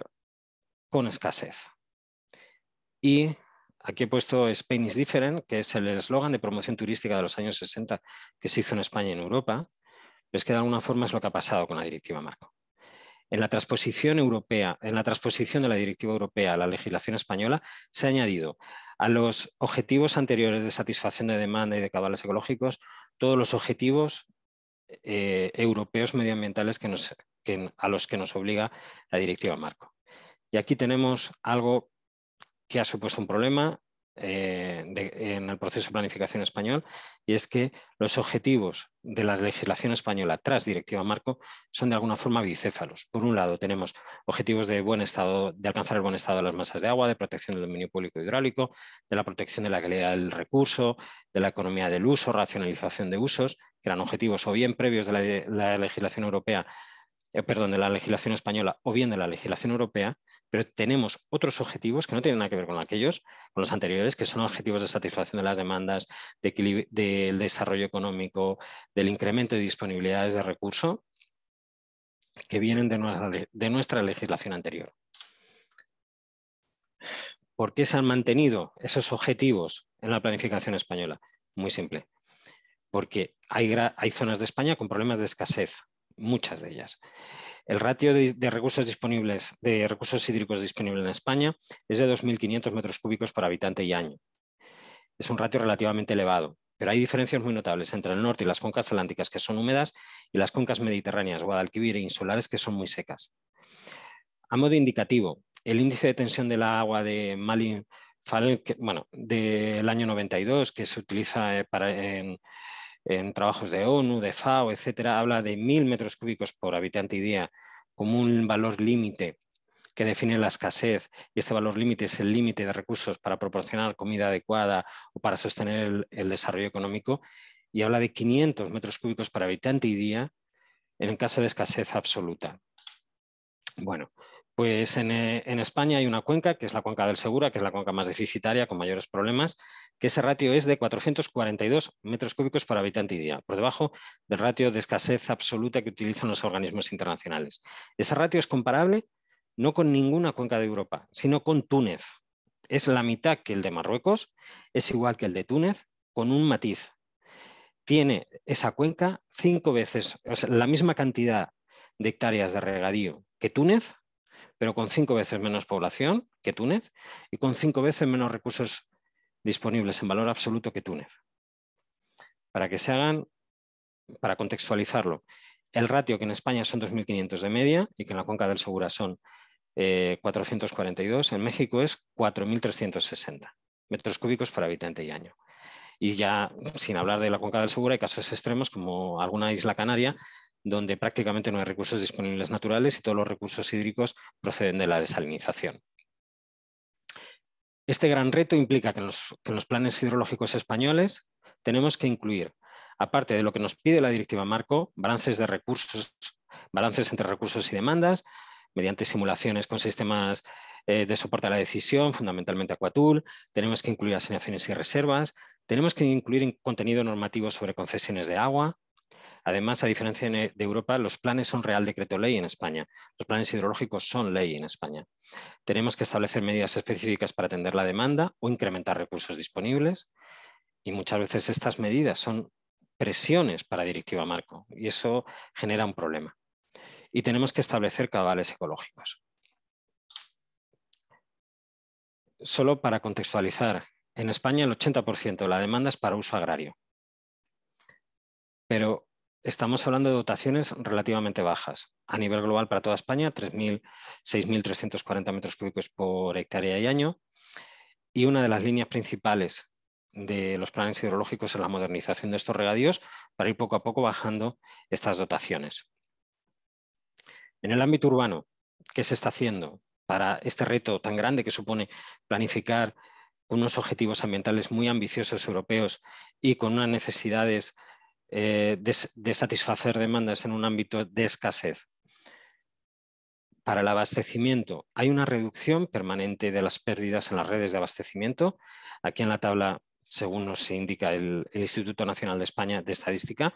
con escasez. Y aquí he puesto Spain is different, que es el eslogan de promoción turística de los años 60 que se hizo en España y en Europa, pero es que de alguna forma es lo que ha pasado con la Directiva Marco. En la transposición europea, en la transposición de la Directiva Europea a la legislación española, se ha añadido a los objetivos anteriores de satisfacción de demanda y de cabales ecológicos todos los objetivos europeos medioambientales a los que nos obliga la Directiva Marco. Y aquí tenemos algo que ha supuesto un problema en el proceso de planificación español, y es que los objetivos de la legislación española tras Directiva Marco son de alguna forma bicéfalos. Por un lado tenemos objetivos de buen estado, de alcanzar el buen estado de las masas de agua, de protección del dominio público hidráulico, de la protección de la calidad del recurso, de la economía del uso, racionalización de usos, que eran objetivos o bien previos de la legislación europea, de la legislación española o bien de la legislación europea, pero tenemos otros objetivos que no tienen nada que ver con con los anteriores, que son objetivos de satisfacción de las demandas, del desarrollo económico, del incremento de disponibilidades de recursos, que vienen de nuestra legislación anterior. ¿Por qué se han mantenido esos objetivos en la planificación española? Muy simple. Porque hay zonas de España con problemas de escasez, muchas de ellas. El ratio de recursos hídricos disponibles en España es de 2.500 metros cúbicos por habitante y año. Es un ratio relativamente elevado, pero hay diferencias muy notables entre el norte y las cuencas atlánticas, que son húmedas, y las cuencas mediterráneas, Guadalquivir e insulares, que son muy secas. A modo indicativo, el índice de tensión del agua de Malin-Fallen, del año 92, que se utiliza en trabajos de ONU, de FAO, etcétera, habla de 1.000 metros cúbicos por habitante y día como un valor límite que define la escasez, y este valor límite es el límite de recursos para proporcionar comida adecuada o para sostener el desarrollo económico, y habla de 500 metros cúbicos por habitante y día en el caso de escasez absoluta. Bueno, pues en España hay una cuenca, que es la cuenca del Segura, que es la cuenca más deficitaria, con mayores problemas, que ese ratio es de 442 metros cúbicos por habitante y día, por debajo del ratio de escasez absoluta que utilizan los organismos internacionales. Ese ratio es comparable no con ninguna cuenca de Europa, sino con Túnez. Es la mitad que el de Marruecos, es igual que el de Túnez, con un matiz. Tiene esa cuenca 5 veces, o sea, la misma cantidad de hectáreas de regadío que Túnez, pero con 5 veces menos población que Túnez y con 5 veces menos recursos disponibles en valor absoluto que Túnez. Para contextualizarlo, el ratio que en España son 2.500 de media y que en la cuenca del Segura son 442, en México es 4.360 metros cúbicos por habitante y año. Y ya, sin hablar de la cuenca del Segura, hay casos extremos como alguna isla canaria, donde prácticamente no hay recursos disponibles naturales y todos los recursos hídricos proceden de la desalinización. Este gran reto implica que en los planes hidrológicos españoles tenemos que incluir, aparte de lo que nos pide la Directiva Marco, balances entre recursos y demandas, mediante simulaciones con sistemas de soporte a la decisión, fundamentalmente Aquatool. Tenemos que incluir asignaciones y reservas. Tenemos que incluir contenido normativo sobre concesiones de agua. Además, a diferencia de Europa, los planes son Real Decreto Ley en España. Los planes hidrológicos son ley en España. Tenemos que establecer medidas específicas para atender la demanda o incrementar recursos disponibles. Y muchas veces estas medidas son presiones para Directiva Marco y eso genera un problema. Y tenemos que establecer cabales ecológicos. Solo para contextualizar, en España el 80% de la demanda es para uso agrario. Pero estamos hablando de dotaciones relativamente bajas. A nivel global para toda España, 6.340 metros cúbicos por hectárea y año. Y una de las líneas principales de los planes hidrológicos es la modernización de estos regadíos para ir poco a poco bajando estas dotaciones. En el ámbito urbano, ¿qué se está haciendo? para este reto tan grande que supone planificar unos objetivos ambientales muy ambiciosos europeos y con unas necesidades de satisfacer demandas en un ámbito de escasez. Para el abastecimiento hay una reducción permanente de las pérdidas en las redes de abastecimiento. Aquí en la tabla, según nos indica el Instituto Nacional de España de Estadística,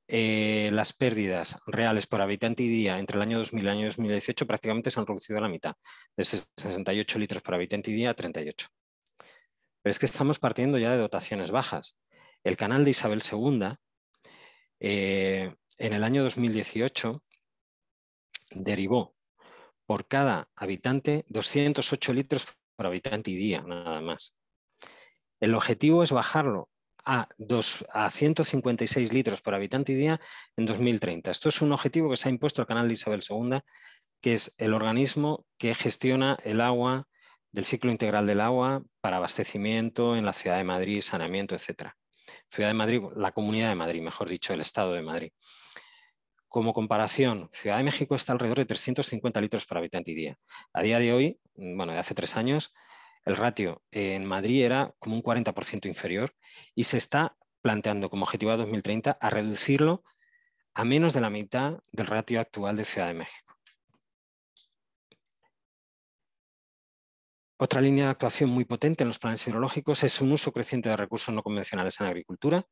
las pérdidas reales por habitante y día entre el año 2000 y el año 2018 prácticamente se han reducido a la mitad, de 68 litros por habitante y día a 38. Pero es que estamos partiendo ya de dotaciones bajas. El canal de Isabel II, en el año 2018, derivó por cada habitante 208 litros por habitante y día, nada más. El objetivo es bajarlo a 156 litros por habitante y día en 2030. Esto es un objetivo que se ha impuesto el canal de Isabel II, que es el organismo que gestiona el agua, del ciclo integral del agua para abastecimiento en la Ciudad de Madrid, saneamiento, etc. Ciudad de Madrid, la Comunidad de Madrid, mejor dicho, el Estado de Madrid. Como comparación, Ciudad de México está alrededor de 350 litros por habitante y día. A día de hoy, bueno, de hace 3 años, el ratio en Madrid era como un 40% inferior y se está planteando como objetivo a 2030 a reducirlo a menos de la mitad del ratio actual de Ciudad de México. Otra línea de actuación muy potente en los planes hidrológicos es un uso creciente de recursos no convencionales en agricultura.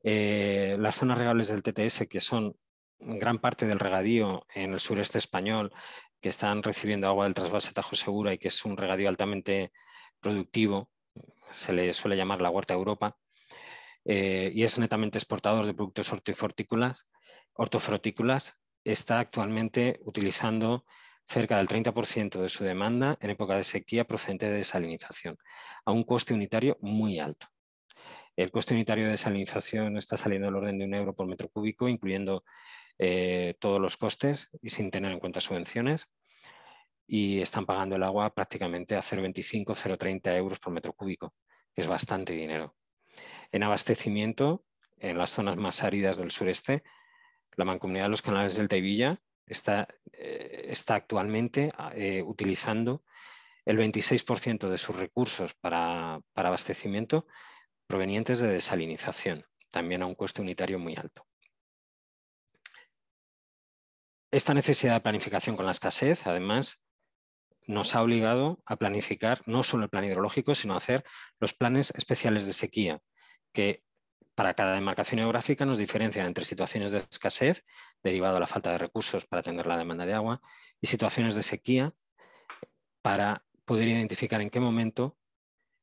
Las zonas regables del TTS, que son gran parte del regadío en el sureste español, que están recibiendo agua del trasvase Tajo Segura y que es un regadío altamente productivo, se le suele llamar la Huerta Europa, y es netamente exportador de productos hortofrutícolas, está actualmente utilizando cerca del 30% de su demanda en época de sequía procedente de desalinización, a un coste unitario muy alto. El coste unitario de desalinización está saliendo del orden de €1 por metro cúbico, incluyendo todos los costes y sin tener en cuenta subvenciones, y están pagando el agua prácticamente a 0,25, 0,30 euros por metro cúbico, que es bastante dinero. En abastecimiento, en las zonas más áridas del sureste, la Mancomunidad de los Canales Delta y Villa está actualmente utilizando el 26% de sus recursos para abastecimiento provenientes de desalinización, también a un coste unitario muy alto. Esta necesidad de planificación con la escasez, además, nos ha obligado a planificar no solo el plan hidrológico, sino a hacer los planes especiales de sequía, que para cada demarcación geográfica nos diferencian entre situaciones de escasez, derivado de la falta de recursos para atender la demanda de agua, y situaciones de sequía, para poder identificar en qué momento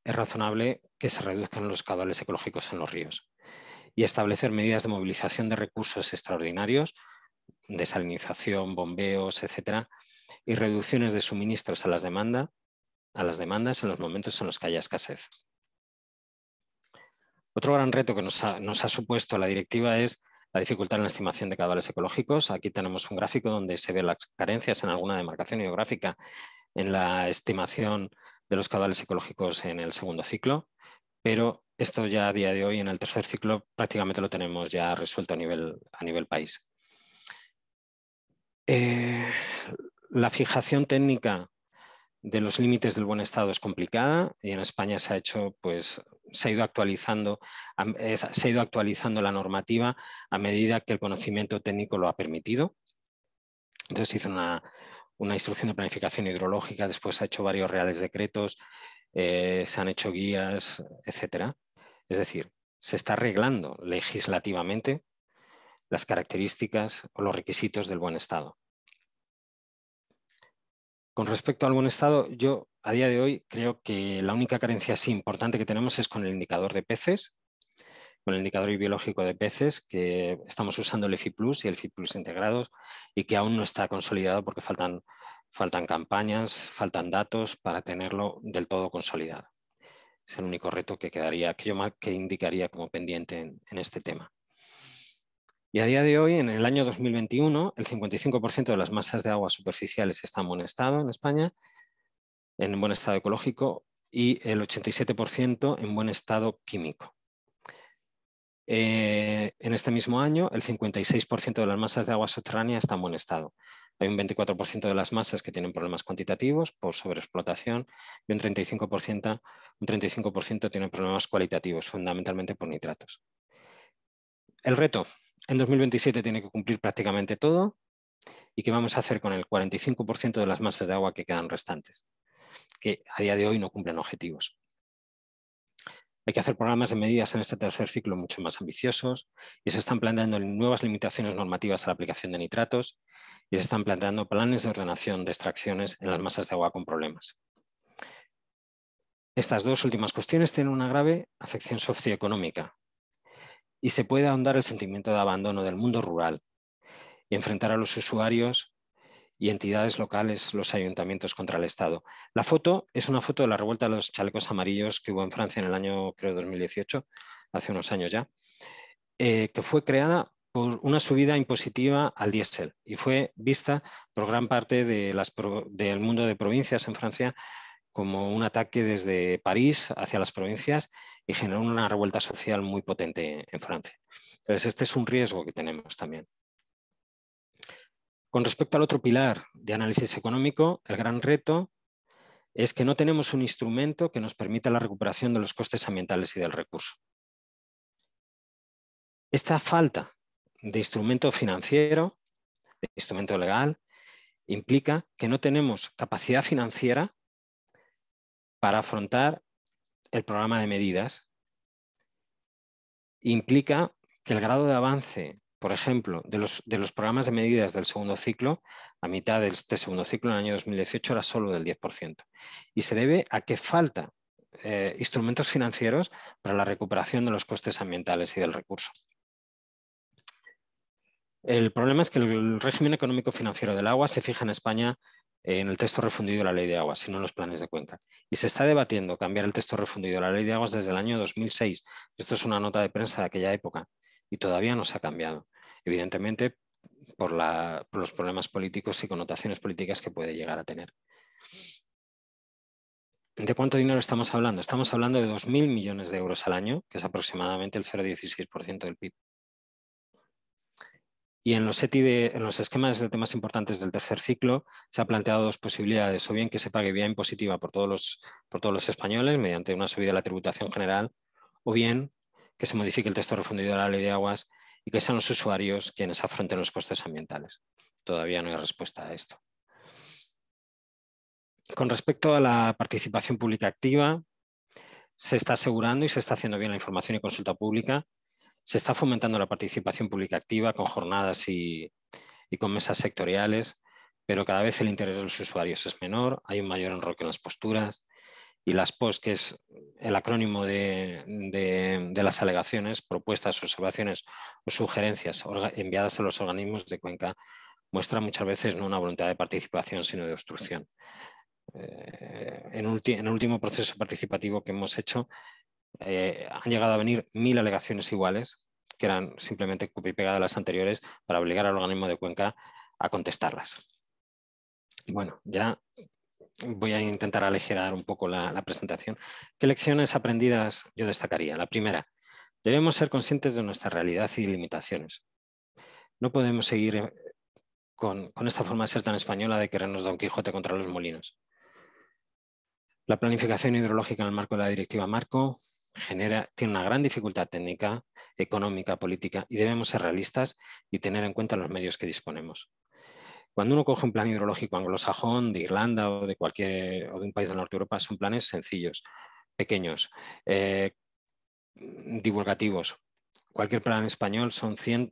es razonable que se reduzcan los caudales ecológicos en los ríos, y establecer medidas de movilización de recursos extraordinarios, desalinización, bombeos, etcétera, y reducciones de suministros a las demandas en los momentos en los que haya escasez. Otro gran reto que nos ha supuesto la directiva es la dificultad en la estimación de caudales ecológicos. Aquí tenemos un gráfico donde se ven las carencias en alguna demarcación geográfica en la estimación de los caudales ecológicos en el segundo ciclo, pero esto ya a día de hoy en el tercer ciclo prácticamente lo tenemos ya resuelto a nivel país. La fijación técnica de los límites del buen estado es complicada y en España se ha ido actualizando la normativa a medida que el conocimiento técnico lo ha permitido. Entonces se hizo una instrucción de planificación hidrológica, después se ha hecho varios reales decretos, se han hecho guías, etcétera. Es decir, se está arreglando legislativamente las características o los requisitos del buen estado. Con respecto al buen estado, yo a día de hoy creo que la única carencia así importante que tenemos es con el indicador de peces, con el indicador biológico de peces, que estamos usando el EFI Plus y el EFI Plus integrados y que aún no está consolidado porque faltan campañas, faltan datos para tenerlo del todo consolidado. Es el único reto que indicaría como pendiente en este tema. Y a día de hoy, en el año 2021, el 55% de las masas de agua superficiales está en buen estado en España, en buen estado ecológico, y el 87% en buen estado químico. En este mismo año, el 56% de las masas de agua subterránea está en buen estado. Hay un 24% de las masas que tienen problemas cuantitativos por sobreexplotación y un 35% tienen problemas cualitativos, fundamentalmente por nitratos. El reto, en 2027 tiene que cumplir prácticamente todo. ¿Y qué vamos a hacer con el 45% de las masas de agua que quedan restantes, que a día de hoy no cumplen objetivos? Hay que hacer programas de medidas en este tercer ciclo mucho más ambiciosos y se están planteando nuevas limitaciones normativas a la aplicación de nitratos y se están planteando planes de ordenación de extracciones en las masas de agua con problemas. Estas dos últimas cuestiones tienen una grave afección socioeconómica y se puede ahondar el sentimiento de abandono del mundo rural y enfrentar a los usuarios y entidades locales, los ayuntamientos contra el Estado. La foto es una foto de la revuelta de los chalecos amarillos que hubo en Francia en el año, creo, 2018, hace unos años ya, que fue creada por una subida impositiva al diésel y fue vista por gran parte del mundo de provincias en Francia como un ataque desde París hacia las provincias y generó una revuelta social muy potente en Francia. Entonces, este es un riesgo que tenemos también. Con respecto al otro pilar de análisis económico, el gran reto es que no tenemos un instrumento que nos permita la recuperación de los costes ambientales y del recurso. Esta falta de instrumento financiero, de instrumento legal, implica que no tenemos capacidad financiera para afrontar el programa de medidas. Implica que el grado de avance, por ejemplo, de los programas de medidas del segundo ciclo, a mitad de este segundo ciclo, en el año 2018, era solo del 10%. Y se debe a que falta instrumentos financieros para la recuperación de los costes ambientales y del recurso. El problema es que el régimen económico financiero del agua se fija en España en el texto refundido de la Ley de Aguas, sino en los planes de Cuenca. Y se está debatiendo cambiar el texto refundido de la Ley de Aguas desde el año 2006. Esto es una nota de prensa de aquella época y todavía no se ha cambiado. Evidentemente, por los problemas políticos y connotaciones políticas que puede llegar a tener. ¿De cuánto dinero estamos hablando? Estamos hablando de 2.000 millones de euros al año, que es aproximadamente el 0,16% del PIB. Y en los esquemas de temas importantes del tercer ciclo se han planteado dos posibilidades, o bien que se pague vía impositiva por todos los españoles mediante una subida de la tributación general, o bien que se modifique el texto refundido de la Ley de Aguas y que sean los usuarios quienes afronten los costes ambientales. Todavía no hay respuesta a esto. Con respecto a la participación pública activa, se está asegurando y se está haciendo bien la información y consulta pública. Se está fomentando la participación pública activa con jornadas y con mesas sectoriales, pero cada vez el interés de los usuarios es menor, hay un mayor enroque en las posturas y las POS, que es el acrónimo de las alegaciones, propuestas, observaciones o sugerencias enviadas a los organismos de Cuenca, muestra muchas veces no una voluntad de participación, sino de obstrucción. En el último proceso participativo que hemos hecho, han llegado a venir 1.000 alegaciones iguales, que eran simplemente copia y pegada de las anteriores, para obligar al organismo de Cuenca a contestarlas. Bueno, ya voy a intentar aligerar un poco la presentación. ¿Qué lecciones aprendidas yo destacaría? La primera, debemos ser conscientes de nuestra realidad y limitaciones. No podemos seguir con esta forma de ser tan española de querernos Don Quijote contra los molinos. La planificación hidrológica en el marco de la Directiva Marco tiene una gran dificultad técnica, económica, política, y debemos ser realistas y tener en cuenta los medios que disponemos. Cuando uno coge un plan hidrológico anglosajón, de Irlanda o de un país del norte de Europa, son planes sencillos, pequeños, divulgativos. Cualquier plan español son 100,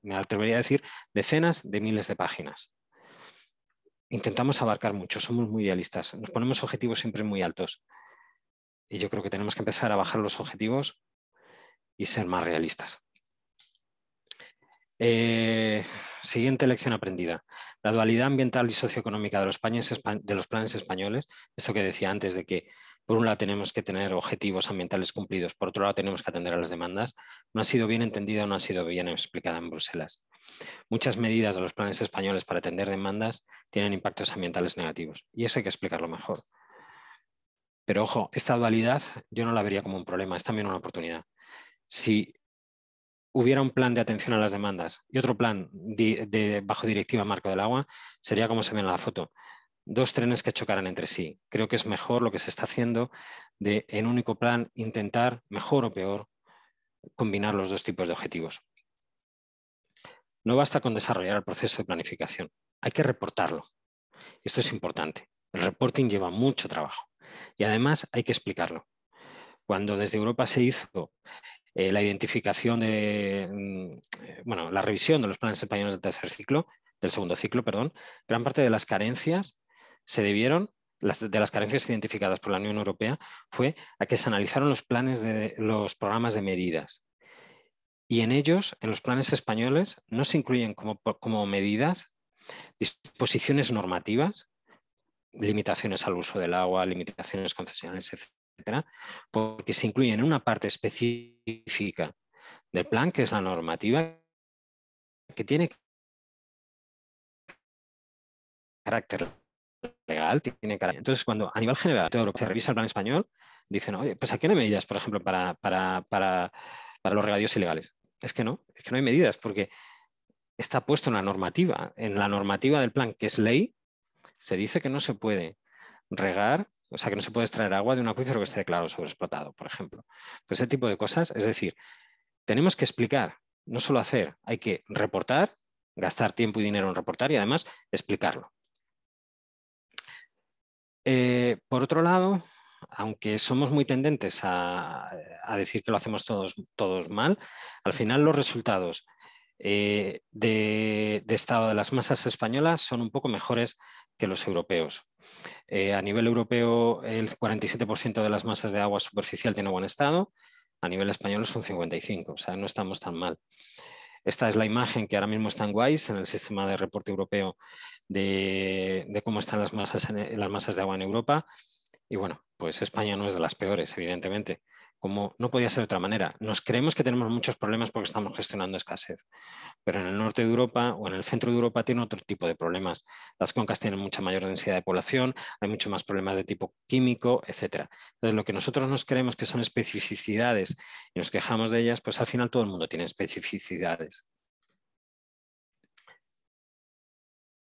me atrevería a decir, decenas de miles de páginas. Intentamos abarcar mucho, somos muy idealistas, nos ponemos objetivos siempre muy altos. Y yo creo que tenemos que empezar a bajar los objetivos y ser más realistas. Siguiente lección aprendida. La dualidad ambiental y socioeconómica de los planes españoles, esto que decía antes de que por un lado tenemos que tener objetivos ambientales cumplidos, por otro lado tenemos que atender a las demandas, no ha sido bien entendida, no ha sido bien explicada en Bruselas. Muchas medidas de los planes españoles para atender demandas tienen impactos ambientales negativos y eso hay que explicarlo mejor. Pero ojo, esta dualidad yo no la vería como un problema, es también una oportunidad. Si hubiera un plan de atención a las demandas y otro plan bajo directiva marco del agua, sería como se ve en la foto. Dos trenes que chocaran entre sí. Creo que es mejor lo que se está haciendo de, en único plan, intentar, mejor o peor, combinar los dos tipos de objetivos. No basta con desarrollar el proceso de planificación, hay que reportarlo. Esto es importante. El reporting lleva mucho trabajo y además hay que explicarlo. Cuando desde Europa se hizo la identificación de, bueno, la revisión de los planes españoles del segundo ciclo, perdón, gran parte de las carencias se debieron, de las carencias identificadas por la Unión Europea, fue a que se analizaron los programas de medidas. Y en ellos, en los planes españoles, no se incluyen como medidas disposiciones normativas, limitaciones al uso del agua, limitaciones concesionales, etcétera, porque se incluyen en una parte específica del plan, que es la normativa, que tiene carácter legal. Entonces, cuando a nivel general se revisa el plan español, dicen, oye, pues aquí no hay medidas, por ejemplo, para los regadíos ilegales. Es que no hay medidas, porque está puesto en la normativa del plan, que es ley, se dice que no se puede regar, o sea, que no se puede extraer agua de un acuífero que esté declarado sobreexplotado, por ejemplo. Pues ese tipo de cosas, es decir, tenemos que explicar, no solo hacer, hay que reportar, gastar tiempo y dinero en reportar y además explicarlo. Por otro lado, aunque somos muy tendentes a decir que lo hacemos todos mal, al final los resultados de estado de las masas españolas son un poco mejores que los europeos. A nivel europeo, el 47% de las masas de agua superficial tiene buen estado, a nivel español es un 55%, o sea, no estamos tan mal. Esta es la imagen que ahora mismo está en WISE, en el sistema de reporte europeo de cómo están las masas de agua en Europa. Y bueno, pues España no es de las peores, evidentemente. Como no podía ser de otra manera. Nos creemos que tenemos muchos problemas porque estamos gestionando escasez, pero en el norte de Europa o en el centro de Europa tiene otro tipo de problemas. Las cuencas tienen mucha mayor densidad de población, hay mucho más problemas de tipo químico, etc. Entonces, lo que nosotros nos creemos que son especificidades y nos quejamos de ellas, pues al final todo el mundo tiene especificidades.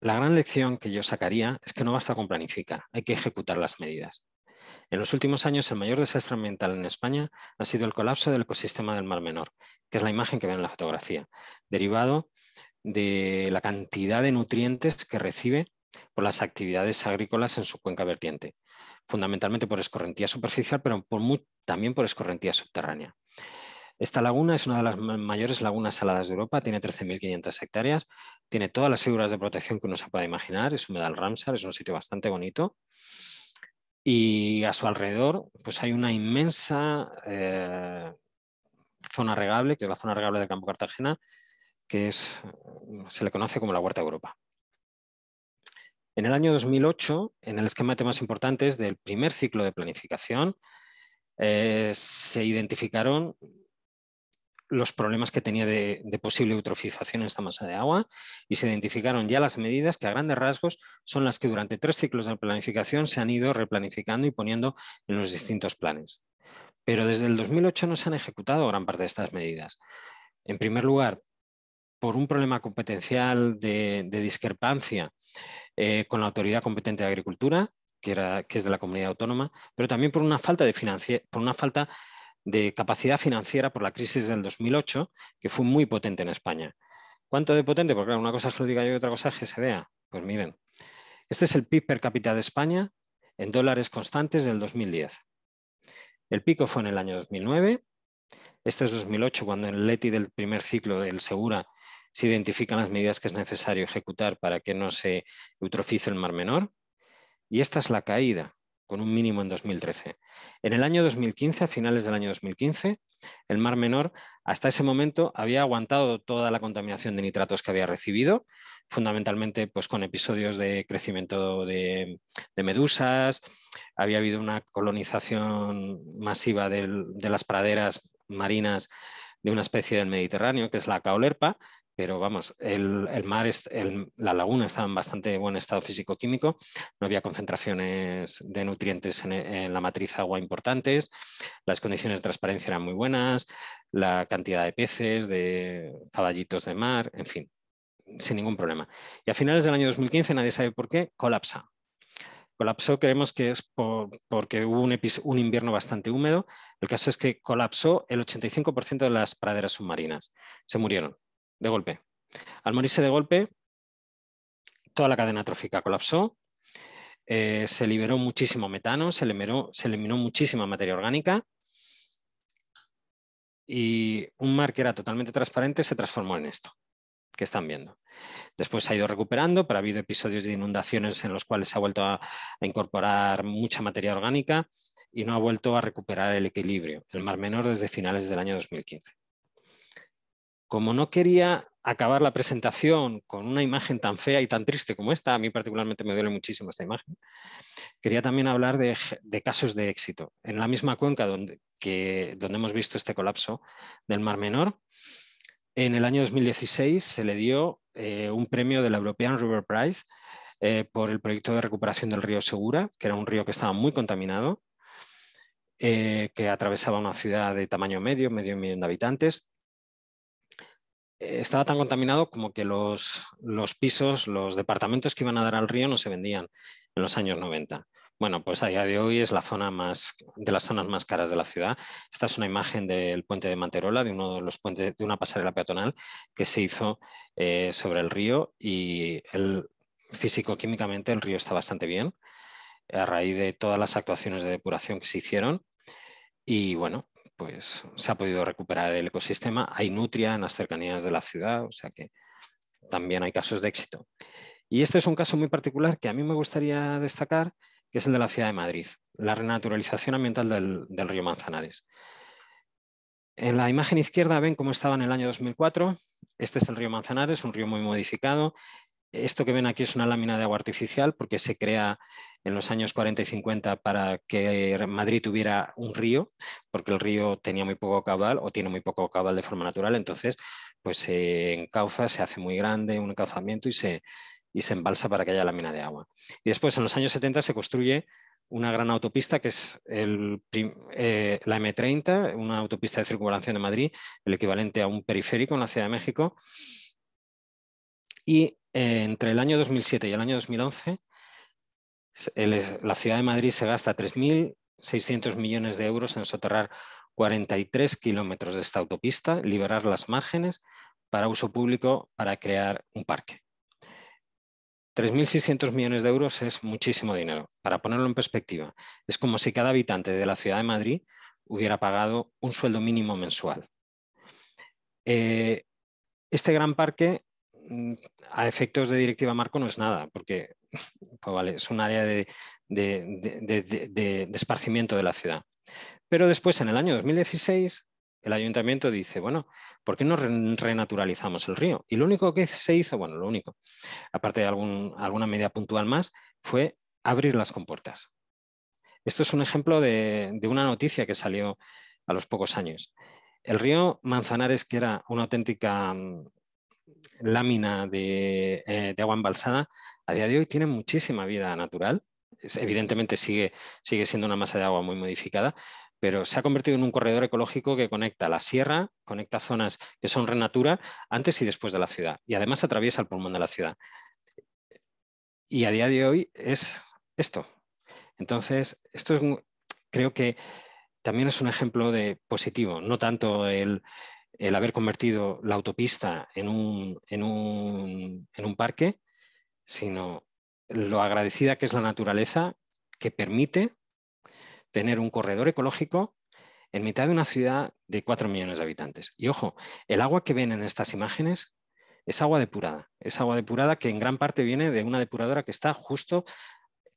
La gran lección que yo sacaría es que no basta con planificar, hay que ejecutar las medidas. En los últimos años, el mayor desastre ambiental en España ha sido el colapso del ecosistema del Mar Menor, que es la imagen que ven en la fotografía, derivado de la cantidad de nutrientes que recibe por las actividades agrícolas en su cuenca vertiente, fundamentalmente por escorrentía superficial, pero también por escorrentía subterránea. Esta laguna es una de las mayores lagunas saladas de Europa, tiene 13.500 hectáreas, tiene todas las figuras de protección que uno se pueda imaginar, es humedal Ramsar, es un sitio bastante bonito. Y a su alrededor pues hay una inmensa zona regable, que es la zona regable del Campo Cartagena, que se le conoce como la Huerta de Europa. En el año 2008, en el esquema de temas importantes del primer ciclo de planificación, se identificaron los problemas que tenía de posible eutrofización en esta masa de agua y se identificaron ya las medidas que a grandes rasgos son las que durante 3 ciclos de planificación se han ido replanificando y poniendo en los distintos planes. Pero desde el 2008 no se han ejecutado gran parte de estas medidas. En primer lugar, por un problema competencial de discrepancia con la autoridad competente de Agricultura, que es de la comunidad autónoma, pero también por una falta de capacidad financiera por la crisis del 2008, que fue muy potente en España. ¿Cuánto de potente? Porque claro, una cosa es que lo diga yo y otra cosa es que se vea. Pues miren, este es el PIB per cápita de España en dólares constantes del 2010. El pico fue en el año 2009. Este es 2008, cuando en el LETI del primer ciclo del Segura se identifican las medidas que es necesario ejecutar para que no se eutrofice el Mar Menor. Y esta es la caída, con un mínimo en 2013. En el año 2015, a finales del año 2015, el Mar Menor hasta ese momento había aguantado toda la contaminación de nitratos que había recibido, fundamentalmente pues, con episodios de crecimiento de medusas, había habido una colonización masiva de las praderas marinas de una especie del Mediterráneo, que es la caolerpa, pero vamos, el mar, la laguna estaba en bastante buen estado físico-químico, no había concentraciones de nutrientes en la matriz agua importantes, las condiciones de transparencia eran muy buenas, la cantidad de peces, de caballitos de mar, en fin, sin ningún problema. Y a finales del año 2015, nadie sabe por qué, colapsa. Colapsó, creemos que es porque hubo un invierno bastante húmedo. El caso es que colapsó el 85% de las praderas submarinas. Se murieron de golpe. Al morirse de golpe, toda la cadena trófica colapsó, se liberó muchísimo metano, se eliminó muchísima materia orgánica y un mar que era totalmente transparente se transformó en esto que están viendo. Después se ha ido recuperando, pero ha habido episodios de inundaciones en los cuales se ha vuelto a incorporar mucha materia orgánica y no ha vuelto a recuperar el equilibrio, el Mar Menor, desde finales del año 2015. Como no quería acabar la presentación con una imagen tan fea y tan triste como esta, a mí particularmente me duele muchísimo esta imagen, quería también hablar de casos de éxito. En la misma cuenca donde hemos visto este colapso del Mar Menor, en el año 2016 se le dio un premio de la European River Prize por el proyecto de recuperación del río Segura, que era un río que estaba muy contaminado, que atravesaba una ciudad de tamaño medio millón de habitantes. Estaba tan contaminado como que los pisos, los departamentos que iban a dar al río no se vendían en los años 90. Bueno, pues a día de hoy es la zona de las zonas más caras de la ciudad. Esta es una imagen del puente de Manterola, de uno de los puentes, de una pasarela peatonal que se hizo sobre el río, y físico-químicamente el río está bastante bien a raíz de todas las actuaciones de depuración que se hicieron. Y bueno, pues se ha podido recuperar el ecosistema. Hay nutria en las cercanías de la ciudad, o sea que también hay casos de éxito. Y este es un caso muy particular que a mí me gustaría destacar, que es el de la ciudad de Madrid, la renaturalización ambiental del río Manzanares. En la imagen izquierda ven cómo estaba en el año 2004. Este es el río Manzanares, un río muy modificado. Esto que ven aquí es una lámina de agua artificial porque se crea en los años 40 y 50 para que Madrid tuviera un río, porque el río tenía muy poco caudal o tiene muy poco caudal de forma natural. Entonces, pues se encauza, se hace muy grande un encauzamiento y se embalsa para que haya lámina de agua. Y después, en los años 70, se construye una gran autopista que es la M30, una autopista de circunvalación de Madrid, el equivalente a un periférico en la Ciudad de México. Y entre el año 2007 y el año 2011, la Ciudad de Madrid se gasta 3.600 millones de euros en soterrar 43 kilómetros de esta autopista, liberar las márgenes para uso público, para crear un parque. 3.600 millones de euros es muchísimo dinero. Para ponerlo en perspectiva, es como si cada habitante de la Ciudad de Madrid hubiera pagado un sueldo mínimo mensual. Este gran parque, a efectos de directiva marco, no es nada, porque pues vale, es un área de esparcimiento de la ciudad. Pero después, en el año 2016, el ayuntamiento dice, bueno, ¿por qué no renaturalizamos el río? Y lo único que se hizo, bueno, lo único, aparte de alguna medida puntual más, fue abrir las compuertas. Esto es un ejemplo de una noticia que salió a los pocos años. El río Manzanares, que era una auténtica lámina de agua embalsada, a día de hoy tiene muchísima vida natural. Evidentemente sigue siendo una masa de agua muy modificada, pero se ha convertido en un corredor ecológico que conecta la sierra, conecta zonas que son renatura antes y después de la ciudad, y además atraviesa el pulmón de la ciudad. Y a día de hoy es esto. Entonces, creo que también es un ejemplo de positivo, no tanto el haber convertido la autopista en un parque, sino lo agradecida que es la naturaleza, que permite tener un corredor ecológico en mitad de una ciudad de 4 millones de habitantes. Y ojo, el agua que ven en estas imágenes es agua depurada que en gran parte viene de una depuradora que está justo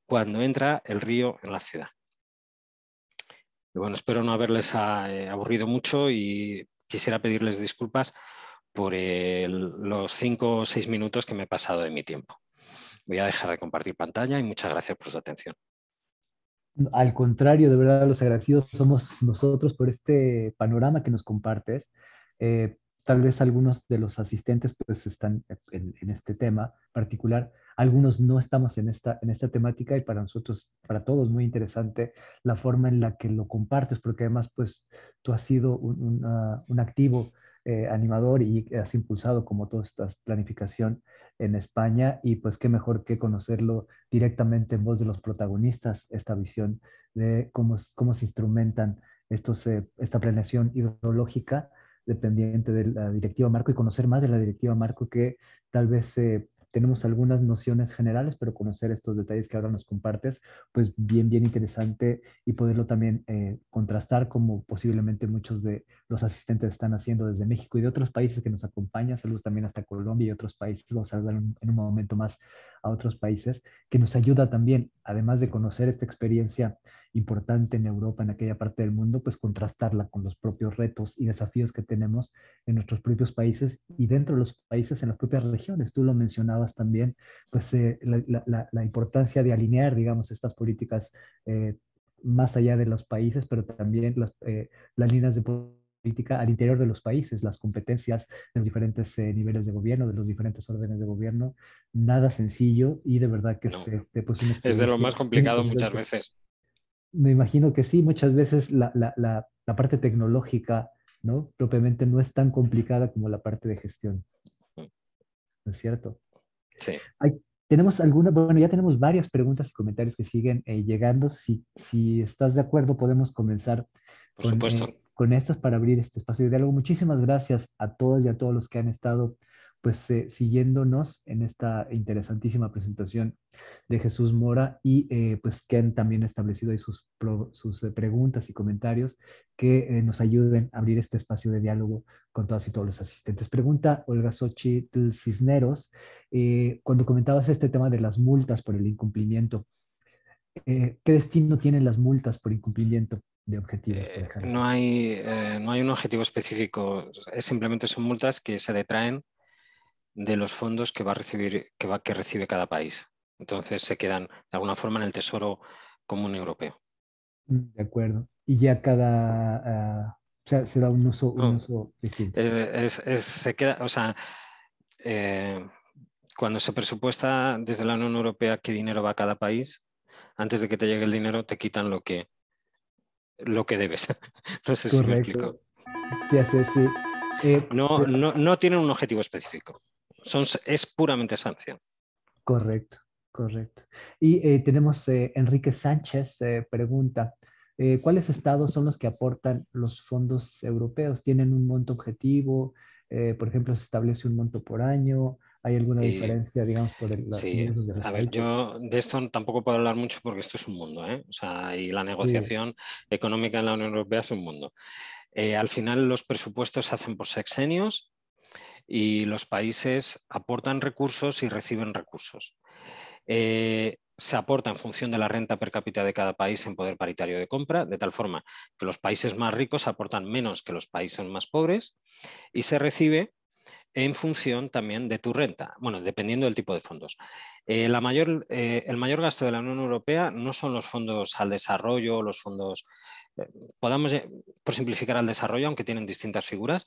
cuando entra el río en la ciudad. Y bueno, espero no haberles aburrido mucho y quisiera pedirles disculpas por los 5 o 6 minutos que me he pasado de mi tiempo. Voy a dejar de compartir pantalla y muchas gracias por su atención. Al contrario, de verdad, los agradecidos somos nosotros por este panorama que nos compartes. tal vez algunos de los asistentes pues están en este tema particular, algunos no estamos en esta temática y para nosotros, para todos, muy interesante la forma en la que lo compartes, porque además pues tú has sido un activo animador y has impulsado como toda esta planificación en España y pues qué mejor que conocerlo directamente en voz de los protagonistas, esta visión de cómo se instrumentan esta planeación hidrológica dependiente de la directiva marco y conocer más de la directiva marco que tal vez tenemos algunas nociones generales, pero conocer estos detalles que ahora nos compartes, pues bien interesante y poderlo también contrastar como posiblemente muchos de los asistentes están haciendo desde México y de otros países que nos acompañan. Saludos también hasta Colombia y otros países. Vamos a hablar en un momento más a otros países, que nos ayuda también, además de conocer esta experiencia importante en Europa, en aquella parte del mundo, pues contrastarla con los propios retos y desafíos que tenemos en nuestros propios países y dentro de los países en las propias regiones. Tú lo mencionabas también, pues la importancia de alinear, digamos, estas políticas más allá de los países, pero también las líneas de política al interior de los países, las competencias de los diferentes niveles de gobierno, de los diferentes órdenes de gobierno, nada sencillo y de verdad que es No, pues una es de lo más experiencia bien complicado muchas interesante. veces. Me imagino que sí, muchas veces la parte tecnológica, ¿no? Propiamente no es tan complicada como la parte de gestión, ¿no es cierto? Sí, Tenemos bueno, ya tenemos varias preguntas y comentarios que siguen llegando. Si estás de acuerdo, podemos comenzar por supuesto. con estas para abrir este espacio de diálogo. Muchísimas gracias a todas y a todos los que han estado pues siguiéndonos en esta interesantísima presentación de Jesús Mora y pues que han también establecido ahí sus preguntas y comentarios que nos ayuden a abrir este espacio de diálogo con todas y todos los asistentes. Pregunta Olga Xochitl Cisneros, cuando comentabas este tema de las multas por el incumplimiento, ¿qué destino tienen las multas por incumplimiento de objetivos, por ejemplo? No hay un objetivo específico, es simplemente son multas que se detraen de los fondos que va a recibir, que recibe cada país. Entonces se quedan de alguna forma en el Tesoro Común Europeo. De acuerdo. Y ya o sea, se da un No, uso distinto. se queda, o sea, eh, cuando se presupuesta desde la Unión Europea qué dinero va a cada país, antes de que te llegue el dinero te quitan lo que debes. No sé si me explico. Correcto. Sí, sí, sí. No tienen un objetivo específico. Es puramente sanción. Correcto, correcto. Y tenemos Enrique Sánchez, pregunta, ¿cuáles estados son los que aportan los fondos europeos? ¿Tienen un monto objetivo? Por ejemplo, ¿se establece un monto por año? ¿Hay alguna Y diferencia, digamos, por los sí, ingresos de los a ver, países? yo de esto tampoco puedo hablar mucho porque esto es un mundo, ¿eh? O sea, y la Sí, negociación económica en la Unión Europea es un mundo. Al final los presupuestos se hacen por sexenios y los países aportan recursos y reciben recursos. Se aporta en función de la renta per cápita de cada país en poder paritario de compra, de tal forma que los países más ricos aportan menos que los países más pobres y se recibe en función también de tu renta, bueno, dependiendo del tipo de fondos. El mayor gasto de la Unión Europea no son los fondos al desarrollo, los fondos, eh, podamos, por simplificar, al desarrollo, aunque tienen distintas figuras,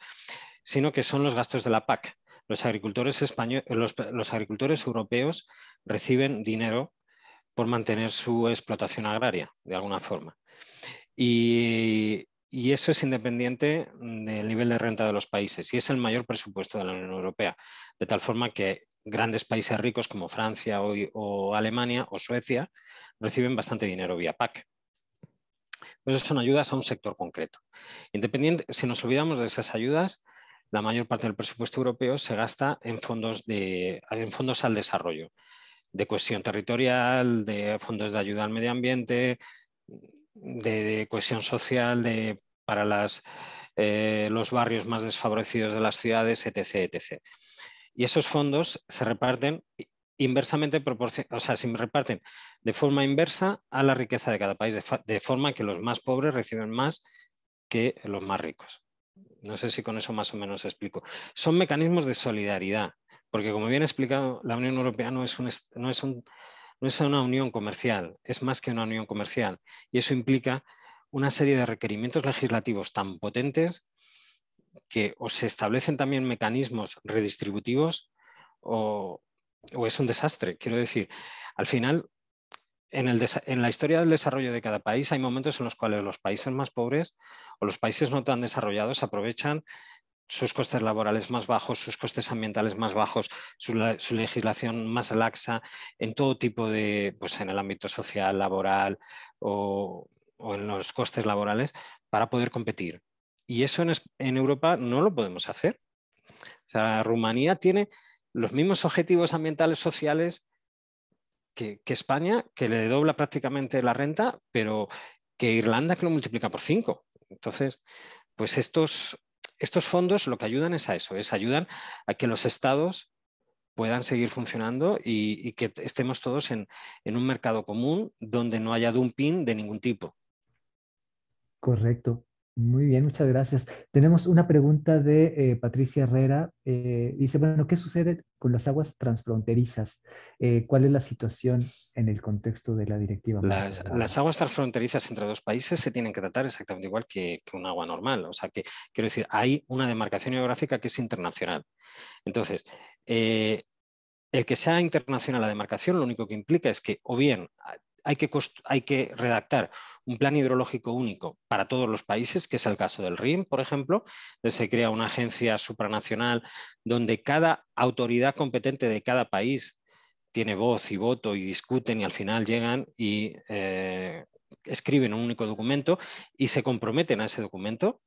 sino que son los gastos de la PAC. Los agricultores, los agricultores europeos reciben dinero por mantener su explotación agraria, de alguna forma. Y eso es independiente del nivel de renta de los países y es el mayor presupuesto de la Unión Europea, de tal forma que grandes países ricos como Francia o Alemania o Suecia reciben bastante dinero vía PAC. Pues eso son ayudas a un sector concreto. Independiente, si nos olvidamos de esas ayudas, la mayor parte del presupuesto europeo se gasta en fondos al desarrollo, de cohesión territorial, de fondos de ayuda al medio ambiente, de cohesión social, para los barrios más desfavorecidos de las ciudades, etc, etc. Y esos fondos se reparten inversamente, o sea, se reparten de forma inversa a la riqueza de cada país, de forma que los más pobres reciben más que los más ricos. No sé si con eso más o menos explico. Son mecanismos de solidaridad, porque como bien he explicado, la Unión Europea no es una unión comercial, es más que una unión comercial. Y eso implica una serie de requerimientos legislativos tan potentes que o se establecen también mecanismos redistributivos o es un desastre. Quiero decir, al final, en la historia del desarrollo de cada país hay momentos en los cuales los países más pobres o los países no tan desarrollados aprovechan sus costes laborales más bajos, sus costes ambientales más bajos, su legislación más laxa en todo tipo de, pues en el ámbito social, laboral o en los costes laborales para poder competir. Y eso en Europa no lo podemos hacer. O sea, Rumanía tiene los mismos objetivos ambientales sociales que España, que le dobla prácticamente la renta, pero que Irlanda que lo multiplica por 5. Entonces, pues estos fondos lo que ayudan es a eso, ayudan a que los estados puedan seguir funcionando y que estemos todos en un mercado común donde no haya dumping de ningún tipo. Correcto. Muy bien, muchas gracias. Tenemos una pregunta de Patricia Herrera. Dice, bueno, ¿qué sucede con las aguas transfronterizas? ¿Cuál es la situación en el contexto de la directiva marco del Las agua? aguas transfronterizas entre dos países se tienen que tratar exactamente igual que un agua normal. O sea, que quiero decir, hay una demarcación geográfica que es internacional. Entonces, el que sea internacional la demarcación lo único que implica es que o bien hay que redactar un plan hidrológico único para todos los países, que es el caso del RIM, por ejemplo. Se crea una agencia supranacional donde cada autoridad competente de cada país tiene voz y voto y discuten y al final llegan y escriben un único documento y se comprometen a ese documento.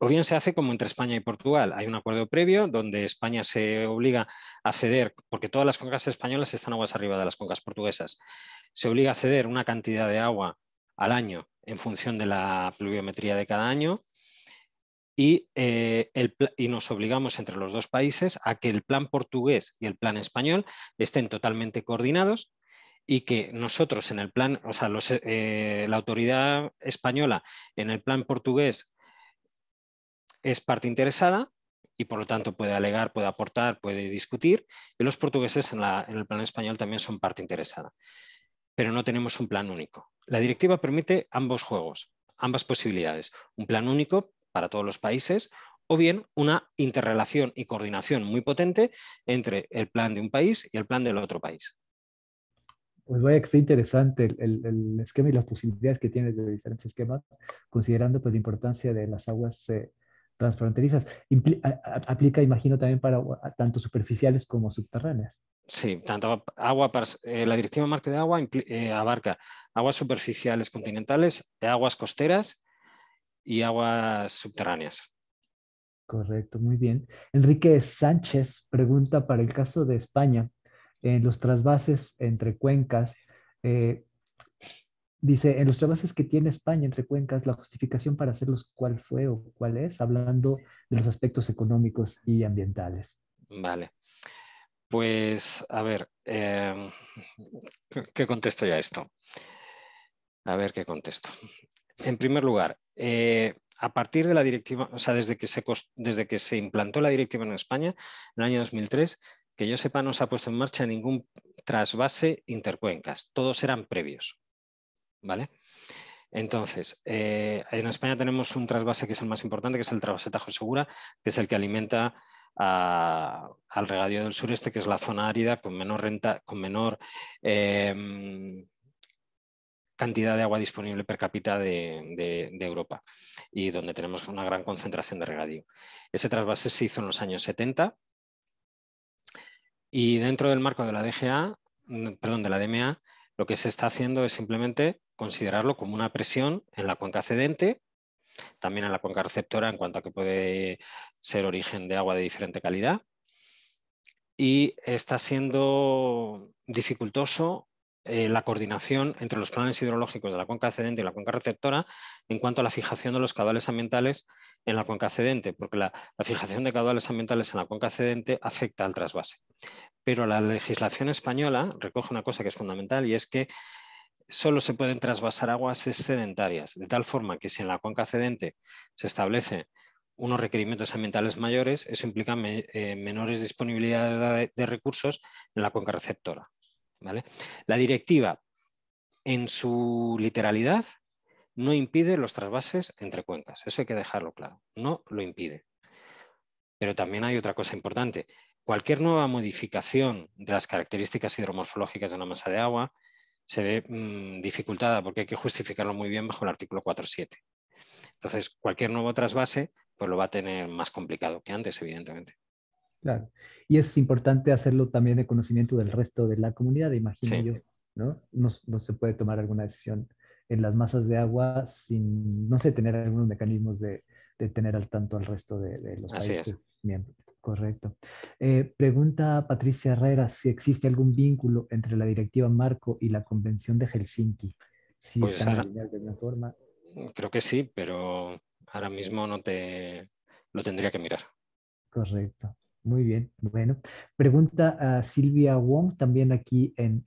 O bien se hace como entre España y Portugal. Hay un acuerdo previo donde España se obliga a ceder, porque todas las cuencas españolas están aguas arriba de las cuencas portuguesas, se obliga a ceder una cantidad de agua al año en función de la pluviometría de cada año y nos obligamos entre los dos países a que el plan portugués y el plan español estén totalmente coordinados y que nosotros en el plan, o sea, la autoridad española en el plan portugués es parte interesada y por lo tanto puede alegar, puede aportar, puede discutir, y los portugueses en el plan español también son parte interesada. Pero no tenemos un plan único. La directiva permite ambos juegos, ambas posibilidades. Un plan único para todos los países o bien una interrelación y coordinación muy potente entre el plan de un país y el plan del otro país. Pues vaya que está interesante el esquema y las posibilidades que tienes de diferentes esquemas, considerando pues la importancia de las aguas transfronterizas. Aplica, imagino, también para tanto superficiales como subterráneas. Sí, tanto agua la directiva marco de agua abarca aguas superficiales continentales, aguas costeras y aguas subterráneas. Correcto, muy bien. Enrique Sánchez pregunta para el caso de España, en los trasvases entre cuencas, eh, dice, en los trasvases que tiene España entre cuencas, la justificación para hacerlos, ¿cuál fue o cuál es? Hablando de los aspectos económicos y ambientales. Vale, pues a ver, ¿qué contesto ya esto? A ver qué contesto. En primer lugar, a partir de la directiva, o sea, desde que se implantó la directiva en España, en el año 2003, que yo sepa, no se ha puesto en marcha ningún trasvase intercuencas, todos eran previos, ¿vale? Entonces, en España tenemos un trasvase que es el más importante, que es el trasvase Tajo Segura, que es el que alimenta al regadío del sureste, que es la zona árida con menor renta, con menor cantidad de agua disponible per cápita de Europa y donde tenemos una gran concentración de regadío. Ese trasvase se hizo en los años 70 y dentro del marco de la de la DMA, lo que se está haciendo es simplemente considerarlo como una presión en la cuenca cedente, también en la cuenca receptora en cuanto a que puede ser origen de agua de diferente calidad, y está siendo dificultoso la coordinación entre los planes hidrológicos de la cuenca cedente y la cuenca receptora en cuanto a la fijación de los caudales ambientales en la cuenca cedente, porque la fijación de caudales ambientales en la cuenca cedente afecta al trasvase. Pero la legislación española recoge una cosa que es fundamental y es que solo se pueden trasvasar aguas excedentarias, de tal forma que si en la cuenca cedente se establece unos requerimientos ambientales mayores, eso implica menores disponibilidades de recursos en la cuenca receptora, ¿vale? La directiva, en su literalidad, no impide los trasvases entre cuencas. Eso hay que dejarlo claro. No lo impide. Pero también hay otra cosa importante. Cualquier nueva modificación de las características hidromorfológicas de una masa de agua se ve dificultada porque hay que justificarlo muy bien bajo el artículo 4.7. Entonces, cualquier nuevo trasvase pues lo va a tener más complicado que antes, evidentemente. Claro. Y es importante hacerlo también de conocimiento del resto de la comunidad, imagino Sí, yo, ¿no? No, no se puede tomar alguna decisión en las masas de agua sin, no sé, tener algunos mecanismos de tener al tanto al resto de los así es. países miembros. Correcto. Pregunta Patricia Herrera si existe algún vínculo entre la directiva Marco y la Convención de Helsinki, si Pues están ahora, alineadas de alguna forma. creo que sí, pero ahora mismo no te lo tendría que mirar. Correcto. Muy bien. Bueno, pregunta a Silvia Wong también aquí en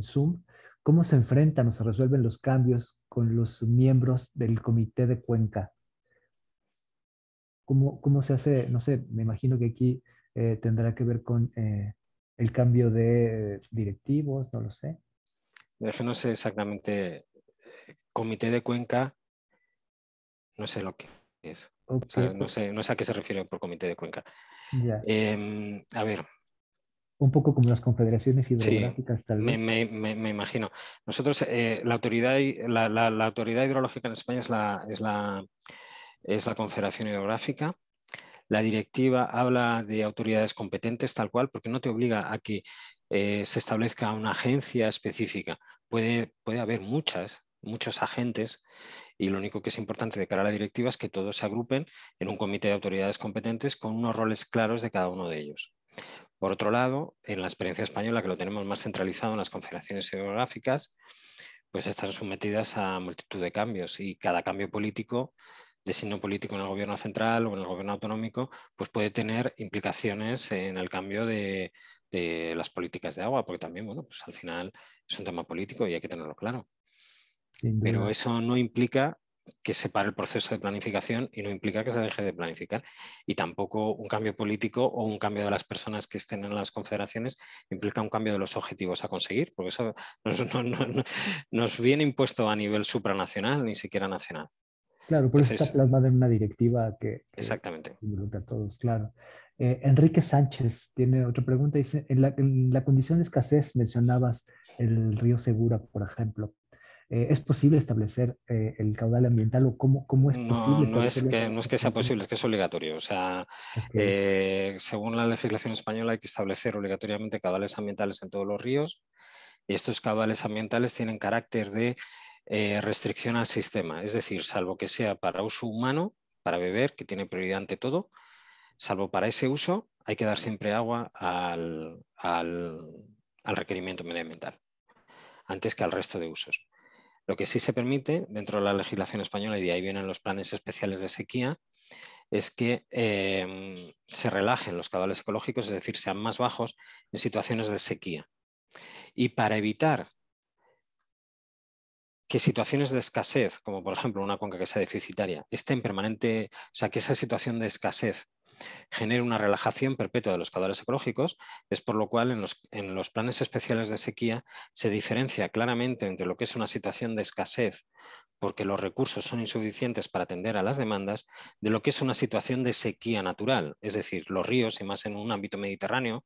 Zoom. ¿Cómo se enfrentan o se resuelven los cambios con los miembros del comité de Cuenca? ¿Cómo se hace? No sé, me imagino que aquí tendrá que ver con el cambio de directivos, no lo sé. Es que no sé exactamente, comité de Cuenca, no sé lo que es. O Ok, sea, no sé a qué se refiere por comité de Cuenca. ya. A ver, Un poco como las confederaciones sí, hidrográficas, tal me, vez. me- me- me imagino. Nosotros, la autoridad hidrológica en España es la Confederación Hidrográfica. La directiva habla de autoridades competentes tal cual, porque no te obliga a que se establezca una agencia específica. Puede haber muchos agentes, y lo único que es importante de cara a la directiva es que todos se agrupen en un comité de autoridades competentes con unos roles claros de cada uno de ellos. Por otro lado, en la experiencia española, que lo tenemos más centralizado en las confederaciones geográficas, pues están sometidas a multitud de cambios, y cada cambio político, de signo político en el gobierno central o en el gobierno autonómico, pues puede tener implicaciones en el cambio de las políticas de agua, porque también, bueno, pues al final es un tema político y hay que tenerlo claro. Sin Pero duda. eso no implica que se pare el proceso de planificación y no implica que se deje de planificar. Y tampoco un cambio político o un cambio de las personas que estén en las confederaciones implica un cambio de los objetivos a conseguir, porque eso nos viene impuesto a nivel supranacional, ni siquiera nacional. Claro, por eso está Entonces, plasmada en una directiva que exactamente. involucra a todos, claro. Enrique Sánchez tiene otra pregunta. Dice, en la condición de escasez mencionabas el río Segura, por ejemplo. ¿Es posible establecer el caudal ambiental o cómo es No, posible no es establecerlo en que, no es que sea Argentina? posible, es que es obligatorio. O sea, Ok, según la legislación española hay que establecer obligatoriamente caudales ambientales en todos los ríos, y estos caudales ambientales tienen carácter de restricción al sistema, es decir, salvo que sea para uso humano, para beber, que tiene prioridad ante todo, salvo para ese uso, hay que dar siempre agua al requerimiento medioambiental, antes que al resto de usos. Lo que sí se permite dentro de la legislación española, y de ahí vienen los planes especiales de sequía, es que se relajen los caudales ecológicos, es decir, sean más bajos en situaciones de sequía. Y para evitar que situaciones de escasez, como por ejemplo una cuenca que sea deficitaria, esté en permanente, o sea, que esa situación de escasez genere una relajación perpetua de los caudales ecológicos, es por lo cual en los planes especiales de sequía se diferencia claramente entre lo que es una situación de escasez porque los recursos son insuficientes para atender a las demandas, de lo que es una situación de sequía natural, es decir, los ríos, y más en un ámbito mediterráneo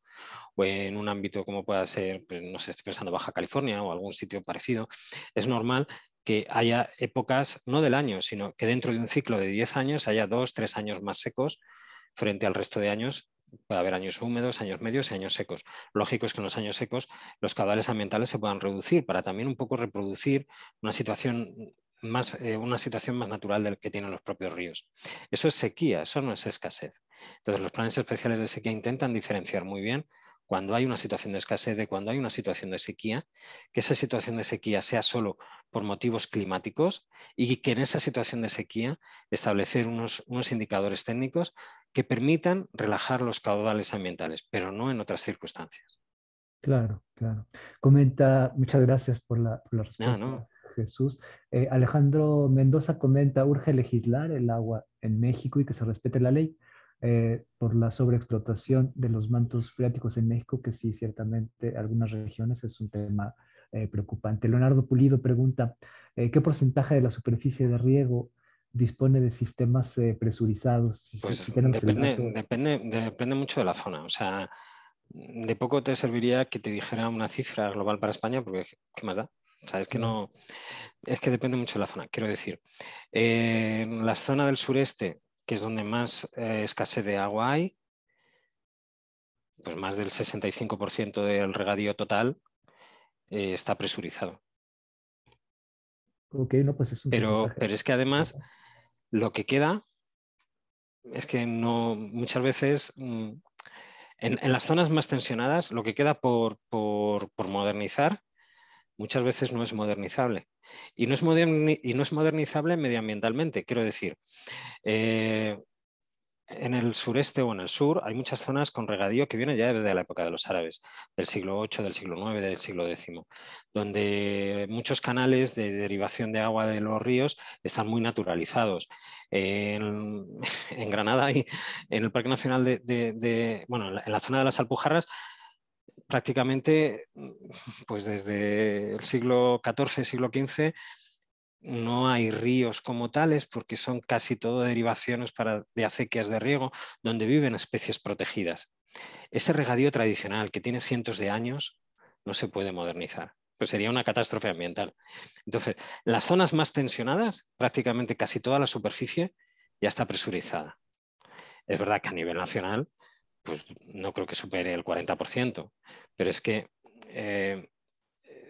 o en un ámbito como pueda ser, pues, no sé, estoy pensando Baja California o algún sitio parecido, es normal que haya épocas, no del año, sino que dentro de un ciclo de 10 años haya 2, 3 años más secos frente al resto de años. Puede haber años húmedos, años medios y años secos. Lógico es que en los años secos los caudales ambientales se puedan reducir para también un poco reproducir una situación más natural del que tienen los propios ríos. Eso es sequía, eso no es escasez. Entonces los planes especiales de sequía intentan diferenciar muy bien cuando hay una situación de escasez de cuando hay una situación de sequía, que esa situación de sequía sea solo por motivos climáticos y que en esa situación de sequía establecer unos indicadores técnicos que permitan relajar los caudales ambientales, pero no en otras circunstancias. claro, claro. Comenta, muchas gracias por la No, no. respuesta, Jesús. Alejandro Mendoza comenta, urge legislar el agua en México y que se respete la ley por la sobreexplotación de los mantos freáticos en México, que sí, ciertamente algunas regiones es un tema preocupante. Leonardo Pulido pregunta, ¿qué porcentaje de la superficie de riego dispone de sistemas presurizados? Si Pues tenemos el dato. depende mucho de la zona. O sea, de poco te serviría que te dijera una cifra global para España, porque ¿qué más da? O sea, es que Claro. no, es que depende mucho de la zona. Quiero decir, en la zona del sureste, que es donde más escasez de agua hay, pues más del 65% del regadío total está presurizado. Ok, no, pues es un Pero, porcentaje. pero es que además lo que queda es que no, muchas veces en las zonas más tensionadas lo que queda por modernizar muchas veces no es modernizable. Y no es modernizable medioambientalmente. Quiero decir, eh, en el sureste o en el sur hay muchas zonas con regadío que viene ya desde la época de los árabes, del siglo VIII, del siglo IX, del siglo X, donde muchos canales de derivación de agua de los ríos están muy naturalizados. En, en Granada y en el Parque Nacional bueno, en la zona de las Alpujarras, prácticamente pues desde el siglo XIV, siglo XV, no hay ríos como tales porque son casi todo derivaciones de acequias de riego donde viven especies protegidas. Ese regadío tradicional que tiene cientos de años no se puede modernizar. Pues sería una catástrofe ambiental. Entonces, las zonas más tensionadas, prácticamente casi toda la superficie ya está presurizada. Es verdad que a nivel nacional, pues no creo que supere el 40%, pero es que eh,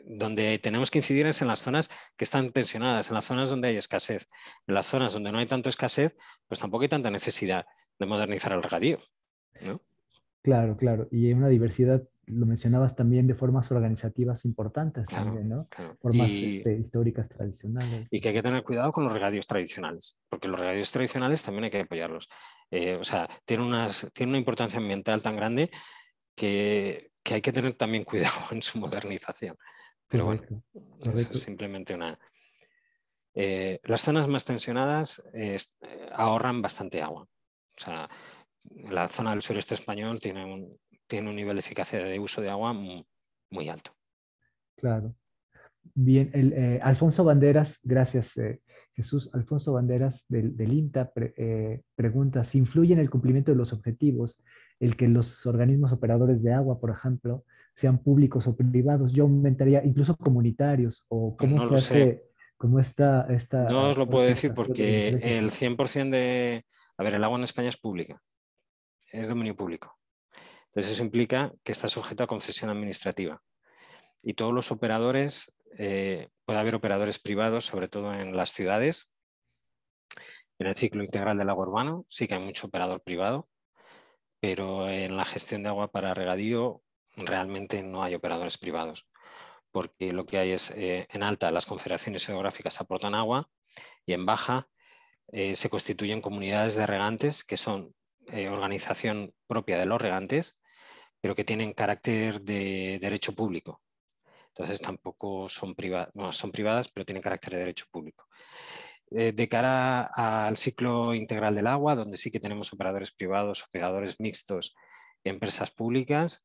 donde tenemos que incidir es en las zonas que están tensionadas, en las zonas donde hay escasez. En las zonas donde no hay tanto escasez, pues tampoco hay tanta necesidad de modernizar el regadío, ¿no? Claro, claro. Y hay una diversidad, lo mencionabas también, de formas organizativas importantes Claro, también, ¿no? claro. Formas históricas tradicionales. Y que hay que tener cuidado con los regadíos tradicionales, porque los regadíos tradicionales también hay que apoyarlos. O sea, tienen una importancia ambiental tan grande que hay que tener también cuidado en su modernización. Pero bueno, Correcto, eso es correcto. simplemente una... las zonas más tensionadas ahorran bastante agua. O sea, la zona del sureste español tiene un nivel de eficacia de uso de agua muy, muy alto. Claro. Bien, Alfonso Banderas, gracias Jesús. Alfonso Banderas del INTA pregunta si influye en el cumplimiento de los objetivos el que los organismos operadores de agua, por ejemplo, sean públicos o privados. Yo aumentaría incluso comunitarios o Pues cómo no se lo sé. hace, cómo No os esta lo puedo decir organización de porque intereses. el 100% de... A ver, el agua en España es pública, es dominio público. Entonces eso implica que está sujeto a concesión administrativa. Y todos los operadores, puede haber operadores privados, sobre todo en las ciudades. En el ciclo integral del agua urbano sí que hay mucho operador privado, pero en la gestión de agua para regadío realmente no hay operadores privados, porque lo que hay es, en alta las confederaciones geográficas aportan agua y en baja se constituyen comunidades de regantes que son organización propia de los regantes, pero que tienen carácter de derecho público. Entonces tampoco son privadas, bueno, son privadas, pero tienen carácter de derecho público. De cara al ciclo integral del agua, donde sí que tenemos operadores privados, operadores mixtos y empresas públicas,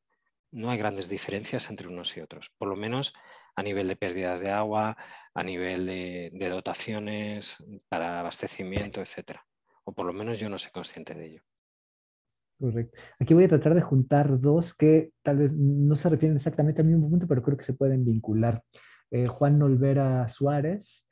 no hay grandes diferencias entre unos y otros, por lo menos a nivel de pérdidas de agua, a nivel de dotaciones para abastecimiento, etcétera. O por lo menos yo no soy consciente de ello. Correcto. Aquí voy a tratar de juntar dos que tal vez no se refieren exactamente al mismo punto, pero creo que se pueden vincular. Juan Olvera Suárez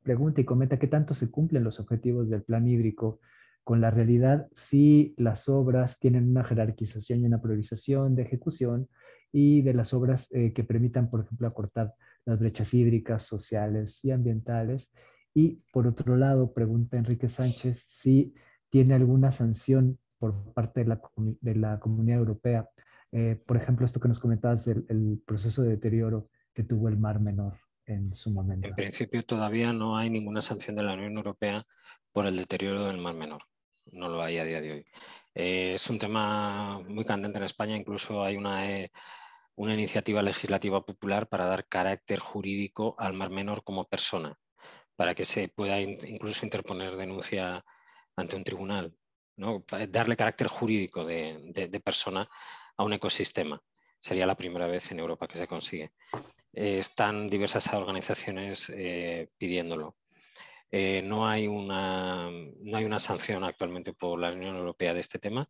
pregunta y comenta qué tanto se cumplen los objetivos del plan hídrico con la realidad si las obras tienen una jerarquización y una priorización de ejecución y de las obras que permitan, por ejemplo, acortar las brechas hídricas, sociales y ambientales. Y por otro lado, pregunta Enrique Sánchez si tiene alguna sanción por parte de de la Comunidad Europea. Por ejemplo, esto que nos comentabas del el proceso de deterioro que tuvo el Mar Menor en su En momento. principio todavía no hay ninguna sanción de la Unión Europea por el deterioro del Mar Menor. No lo hay a día de hoy. Es un tema muy candente en España, incluso hay una iniciativa legislativa popular para dar carácter jurídico al Mar Menor como persona, para que se pueda incluso interponer denuncia ante un tribunal, ¿no? Darle carácter jurídico de persona a un ecosistema. Sería la primera vez en Europa que se consigue. Están diversas organizaciones pidiéndolo. No hay una sanción actualmente por la Unión Europea de este tema.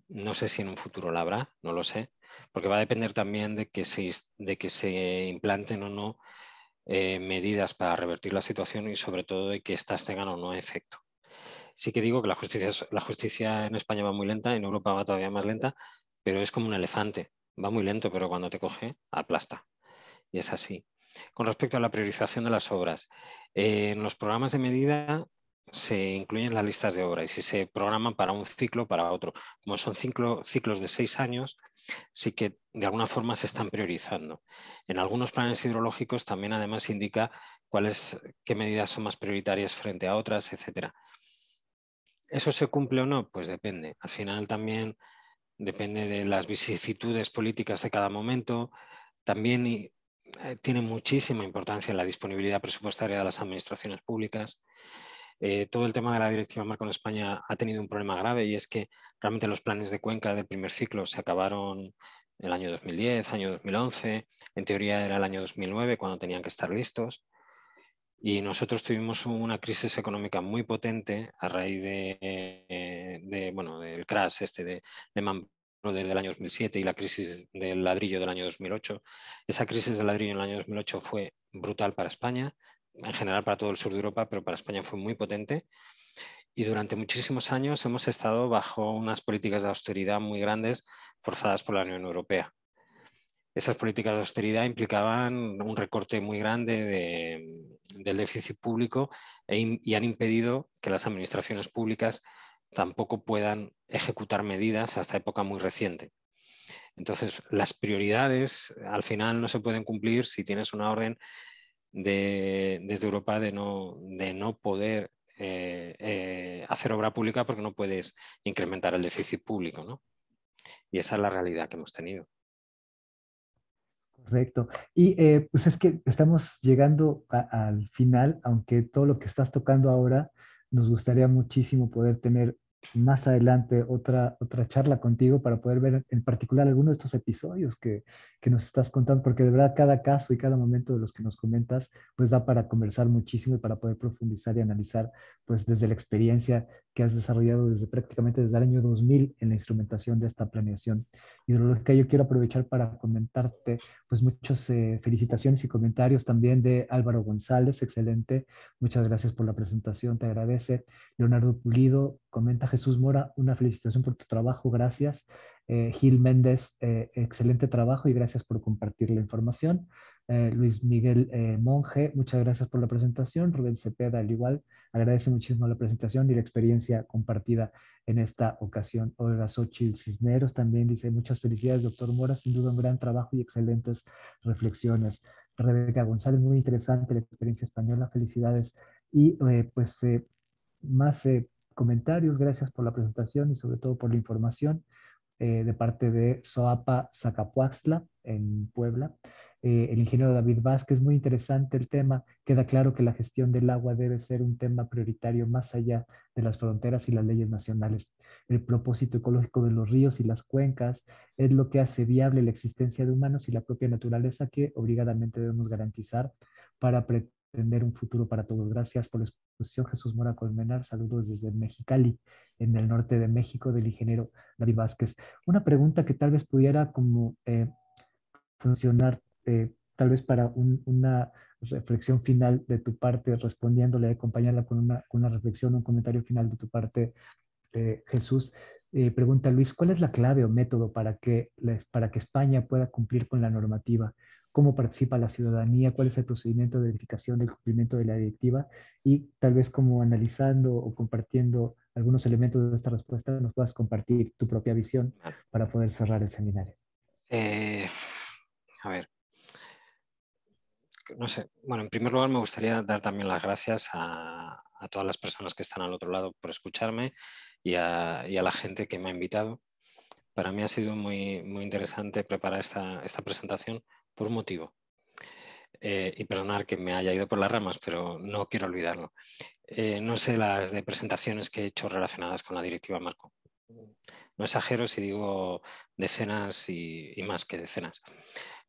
No sé si en un futuro la habrá, no lo sé, porque va a depender también de que se implanten o no medidas para revertir la situación y sobre todo de que éstas tengan o no efecto. Sí que digo que la justicia en España va muy lenta, en Europa va todavía más lenta, pero es como un elefante. Va muy lento, pero cuando te coge, aplasta. Y es así. Con respecto a la priorización de las obras, en los programas de medida se incluyen las listas de obra y si se programan para un ciclo, para otro. Como son ciclos de 6 años, sí que de alguna forma se están priorizando. En algunos planes hidrológicos también además indica qué medidas son más prioritarias frente a otras, etcétera. ¿Eso se cumple o no? Pues depende. Al final también depende de las vicisitudes políticas de cada momento. También tiene muchísima importancia la disponibilidad presupuestaria de las administraciones públicas. Todo el tema de la Directiva Marco en España ha tenido un problema grave y es que realmente los planes de cuenca del primer ciclo se acabaron el año 2010, año 2011. En teoría era el año 2009 cuando tenían que estar listos. Y nosotros tuvimos una crisis económica muy potente a raíz del crash de Lehman Brothers del año 2007 y la crisis del ladrillo del año 2008. Esa crisis del ladrillo en el año 2008 fue brutal para España, en general para todo el sur de Europa, pero para España fue muy potente. Y durante muchísimos años hemos estado bajo unas políticas de austeridad muy grandes forzadas por la Unión Europea. Esas políticas de austeridad implicaban un recorte muy grande del déficit público y han impedido que las administraciones públicas tampoco puedan ejecutar medidas hasta época muy reciente. Entonces, las prioridades al final no se pueden cumplir si tienes una orden desde Europa de no poder hacer obra pública porque no puedes incrementar el déficit público, ¿no? Y esa es la realidad que hemos tenido. Correcto. Y pues es que estamos llegando al final, aunque todo lo que estás tocando ahora, nos gustaría muchísimo poder tener más adelante otra charla contigo para poder ver en particular algunos de estos episodios que nos estás contando, porque de verdad cada caso y cada momento de los que nos comentas, pues da para conversar muchísimo y para poder profundizar y analizar, pues desde la experiencia que has desarrollado prácticamente desde el año 2000 en la instrumentación de esta planeación hidrológica. Yo quiero aprovechar para comentarte pues muchas felicitaciones y comentarios también de Álvaro González, excelente. Muchas gracias por la presentación, te agradece. Leonardo Pulido comenta: Jesús Mora, una felicitación por tu trabajo, gracias. Gil Méndez, excelente trabajo y gracias por compartir la información. Luis Miguel Monge, muchas gracias por la presentación. Rubén Cepeda, al igual, agradece muchísimo la presentación y la experiencia compartida en esta ocasión. Olga Xochitl Cisneros también dice: muchas felicidades, doctor Mora, sin duda un gran trabajo y excelentes reflexiones. Rebeca González, muy interesante la experiencia española, felicidades. Y más comentarios, gracias por la presentación y sobre todo por la información de parte de Soapa Zacapuaxtla en Puebla. El ingeniero David Vázquez, muy interesante el tema. Queda claro que la gestión del agua debe ser un tema prioritario más allá de las fronteras y las leyes nacionales. El propósito ecológico de los ríos y las cuencas es lo que hace viable la existencia de humanos y la propia naturaleza que obligadamente debemos garantizar para pretender un futuro para todos. Gracias por la exposición, Jesús Mora Colmenar. Saludos desde Mexicali, en el norte de México, del ingeniero David Vázquez. Una pregunta que tal vez pudiera como funcionar, tal vez para una reflexión final de tu parte, respondiéndole, acompañarla con una reflexión, un comentario final de tu parte, Jesús. Pregunta Luis: ¿cuál es la clave o método para que España pueda cumplir con la normativa? ¿Cómo participa la ciudadanía? ¿Cuál es el procedimiento de verificación del cumplimiento de la directiva? Y tal vez como analizando o compartiendo algunos elementos de esta respuesta, nos puedas compartir tu propia visión para poder cerrar el seminario. A ver, no sé. Bueno, en primer lugar me gustaría dar también las gracias a todas las personas que están al otro lado por escucharme y a la gente que me ha invitado. Para mí ha sido muy, muy interesante preparar esta presentación por un motivo. Y perdonar que me haya ido por las ramas, pero no quiero olvidarlo. No sé las de presentaciones que he hecho relacionadas con la Directiva Marco. No exagero si digo decenas y más que decenas.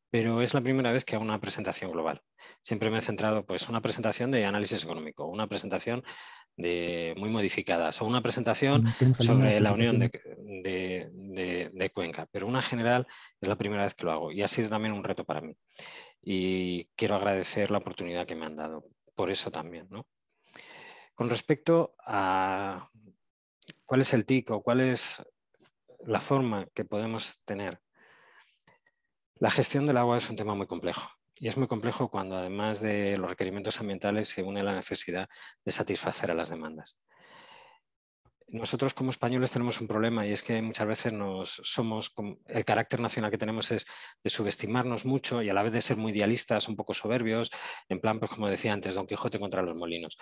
Pero es la primera vez que hago una presentación global. Siempre me he centrado, pues, una presentación de análisis económico, una presentación muy modificadas o una presentación ¿Tenemos alguna sobre la unión publicación? de Cuenca, pero una general es la primera vez que lo hago y ha sido también un reto para mí. Y quiero agradecer la oportunidad que me han dado, por eso también, ¿no? Con respecto a cuál es el TIC o cuál es la forma que podemos tener, la gestión del agua es un tema muy complejo. Y es muy complejo cuando además de los requerimientos ambientales se une la necesidad de satisfacer a las demandas. Nosotros como españoles tenemos un problema y es que muchas veces el carácter nacional que tenemos es de subestimarnos mucho y a la vez de ser muy idealistas, un poco soberbios, en plan, pues como decía antes, Don Quijote contra los molinos.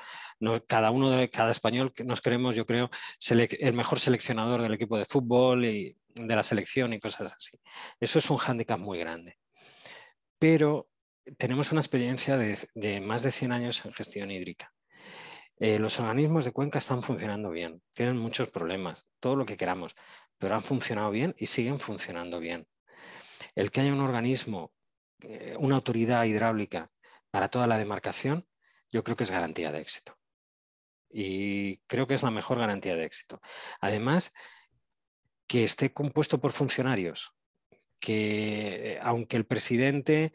Cada español que nos creemos, yo creo, el mejor seleccionador del equipo de fútbol y de la selección y cosas así. Eso es un hándicap muy grande. Pero tenemos una experiencia de más de 100 años en gestión hídrica. Los organismos de Cuenca están funcionando bien, tienen muchos problemas, todo lo que queramos, pero han funcionado bien y siguen funcionando bien. El que haya un organismo, una autoridad hidráulica para toda la demarcación, yo creo que es garantía de éxito. Y creo que es la mejor garantía de éxito. Además, que esté compuesto por funcionarios que aunque el presidente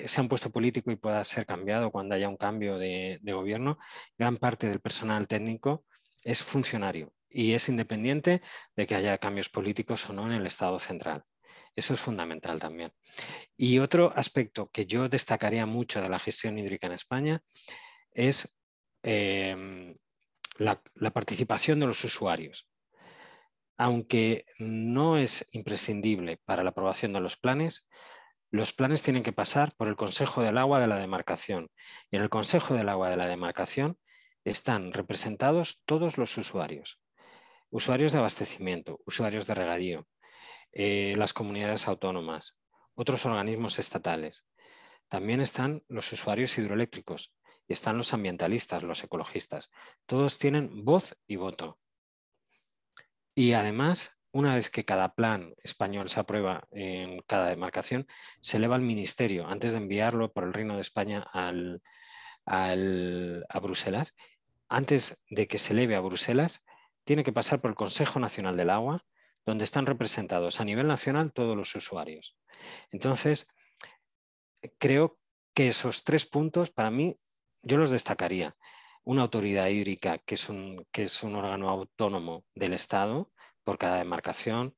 sea un puesto político y pueda ser cambiado cuando haya un cambio de gobierno, gran parte del personal técnico es funcionario y es independiente de que haya cambios políticos o no en el Estado central. Eso es fundamental también. Y otro aspecto que yo destacaría mucho de la gestión hídrica en España es la participación de los usuarios. Aunque no es imprescindible para la aprobación de los planes tienen que pasar por el Consejo del Agua de la demarcación. Y en el Consejo del Agua de la demarcación están representados todos los usuarios. Usuarios de abastecimiento, usuarios de regadío, las comunidades autónomas, otros organismos estatales. También están los usuarios hidroeléctricos y están los ambientalistas, los ecologistas. Todos tienen voz y voto. Y además, una vez que cada plan español se aprueba en cada demarcación, se eleva al ministerio antes de enviarlo por el Reino de España a Bruselas. Antes de que se eleve a Bruselas, tiene que pasar por el Consejo Nacional del Agua, donde están representados a nivel nacional todos los usuarios. Entonces, creo que esos 3 puntos, para mí, yo los destacaría. Una autoridad hídrica que es un órgano autónomo del Estado por cada demarcación,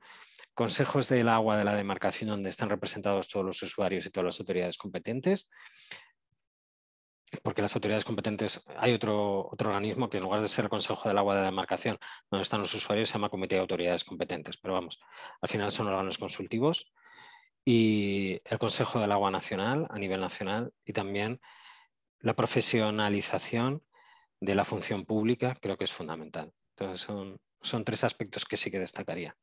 consejos del agua de la demarcación donde están representados todos los usuarios y todas las autoridades competentes, porque las autoridades competentes, hay otro organismo que en lugar de ser el Consejo del Agua de la demarcación, donde están los usuarios, se llama Comité de Autoridades Competentes, pero vamos, al final son órganos consultivos, y el Consejo del Agua Nacional a nivel nacional y también la profesionalización de la función pública creo que es fundamental. Entonces son 3 aspectos que sí que destacaría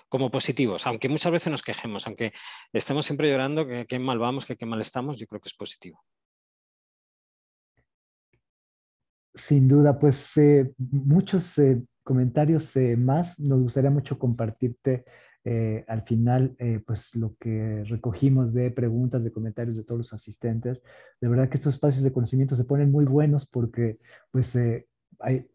como positivos, aunque muchas veces nos quejemos, aunque estemos siempre llorando que qué mal vamos, que qué mal estamos, yo creo que es positivo. Sin duda, pues muchos comentarios más. Nos gustaría mucho compartirte al final pues lo que recogimos de preguntas, de comentarios de todos los asistentes. De verdad que estos espacios de conocimiento se ponen muy buenos porque pues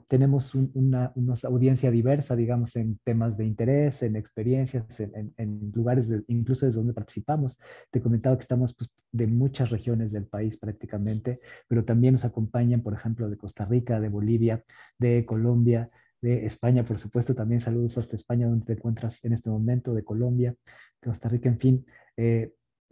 tenemos una audiencia diversa, digamos, en temas de interés, en experiencias, en lugares incluso desde donde participamos. Te comentaba que estamos pues, de muchas regiones del país prácticamente, pero también nos acompañan, por ejemplo, de Costa Rica, de Bolivia, de Colombia, de España, por supuesto, también saludos hasta España, donde te encuentras en este momento, de Colombia, Costa Rica, en fin.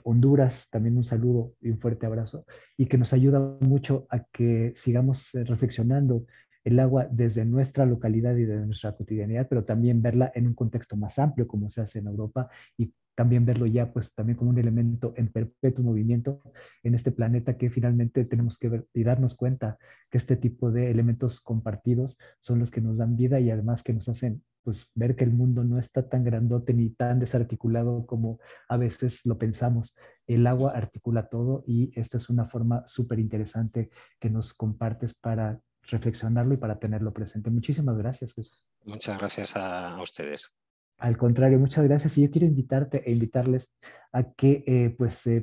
Honduras, también un saludo y un fuerte abrazo, y que nos ayuda mucho a que sigamos reflexionando el agua desde nuestra localidad y de nuestra cotidianidad, pero también verla en un contexto más amplio, como se hace en Europa, y también verlo ya, pues, también como un elemento en perpetuo movimiento en este planeta que finalmente tenemos que ver y darnos cuenta que este tipo de elementos compartidos son los que nos dan vida y además que nos hacen pues ver que el mundo no está tan grandote ni tan desarticulado como a veces lo pensamos. El agua articula todo y esta es una forma súper interesante que nos compartes para reflexionarlo y para tenerlo presente. Muchísimas gracias, Jesús. Muchas gracias a ustedes. Al contrario, muchas gracias. Y yo quiero invitarte e invitarles a que,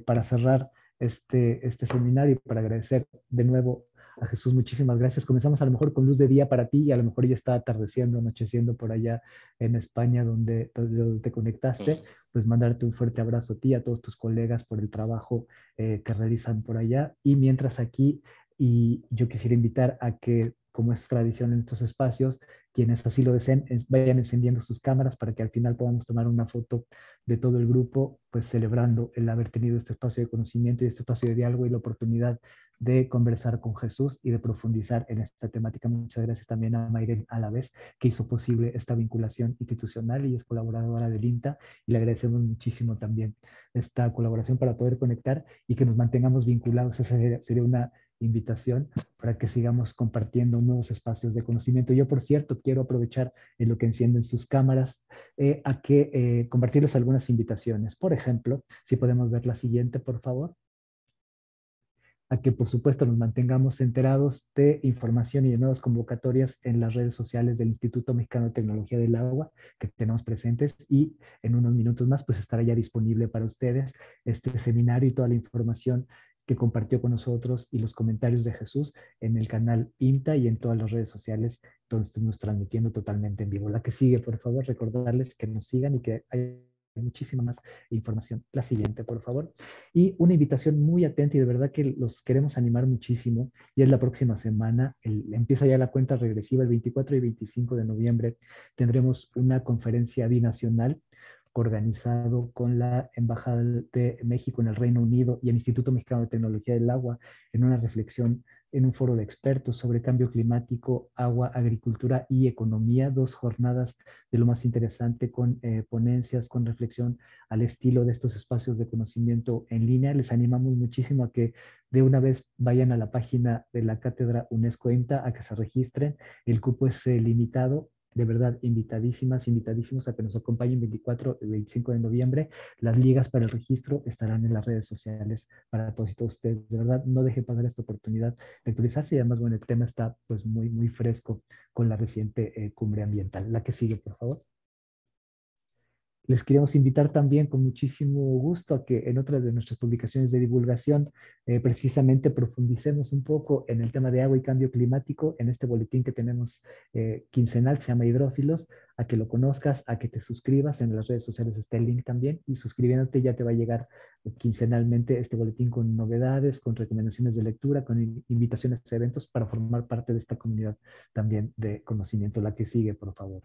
para cerrar este seminario y para agradecer de nuevo a Jesús, muchísimas gracias. Comenzamos a lo mejor con luz de día para ti y a lo mejor ya está atardeciendo, anocheciendo por allá en España donde te conectaste. Mm. Pues mandarte un fuerte abrazo a ti, a todos tus colegas por el trabajo que realizan por allá. Y mientras aquí, y yo quisiera invitar a que, como es tradición en estos espacios, quienes así lo deseen, vayan encendiendo sus cámaras para que al final podamos tomar una foto de todo el grupo, pues celebrando el haber tenido este espacio de conocimiento y este espacio de diálogo y la oportunidad de conversar con Jesús y de profundizar en esta temática. Muchas gracias también a Mayren Alavés, que hizo posible esta vinculación institucional y es colaboradora del INTA, y le agradecemos muchísimo también esta colaboración para poder conectar y que nos mantengamos vinculados. Esa sería una invitación para que sigamos compartiendo nuevos espacios de conocimiento. Yo, por cierto, quiero aprovechar en lo que encienden sus cámaras a que compartirles algunas invitaciones. Por ejemplo, si podemos ver la siguiente, por favor, a que por supuesto nos mantengamos enterados de información y de nuevas convocatorias en las redes sociales del Instituto Mexicano de Tecnología del Agua que tenemos presentes, y en unos minutos más pues estará ya disponible para ustedes este seminario y toda la información que compartió con nosotros y los comentarios de Jesús en el canal INTA y en todas las redes sociales donde estamos transmitiendo totalmente en vivo. La que sigue, por favor, recordarles que nos sigan y que hay muchísima más información. La siguiente, por favor. Y una invitación muy atenta y de verdad que los queremos animar muchísimo. Y es la próxima semana, empieza ya la cuenta regresiva, el 24 y 25 de noviembre tendremos una conferencia binacional organizado con la Embajada de México en el Reino Unido y el Instituto Mexicano de Tecnología del Agua, en una reflexión en un foro de expertos sobre cambio climático, agua, agricultura y economía, 2 jornadas de lo más interesante con ponencias, con reflexión al estilo de estos espacios de conocimiento en línea. Les animamos muchísimo a que de una vez vayan a la página de la Cátedra UNESCO INTA a que se registren. El cupo es limitado. De verdad, invitadísimas, invitadísimos a que nos acompañen 24 y 25 de noviembre. Las ligas para el registro estarán en las redes sociales para todos ustedes. De verdad, no deje pasar esta oportunidad de actualizarse y además, bueno, el tema está pues muy, muy fresco con la reciente cumbre ambiental. La que sigue, por favor. Les queremos invitar también con muchísimo gusto a que en otra de nuestras publicaciones de divulgación precisamente profundicemos un poco en el tema de agua y cambio climático en este boletín que tenemos quincenal que se llama Hidrófilos, a que lo conozcas, a que te suscribas. En las redes sociales está el link también, y suscribiéndote ya te va a llegar quincenalmente este boletín con novedades, con recomendaciones de lectura, con invitaciones a eventos para formar parte de esta comunidad también de conocimiento. La que sigue, por favor.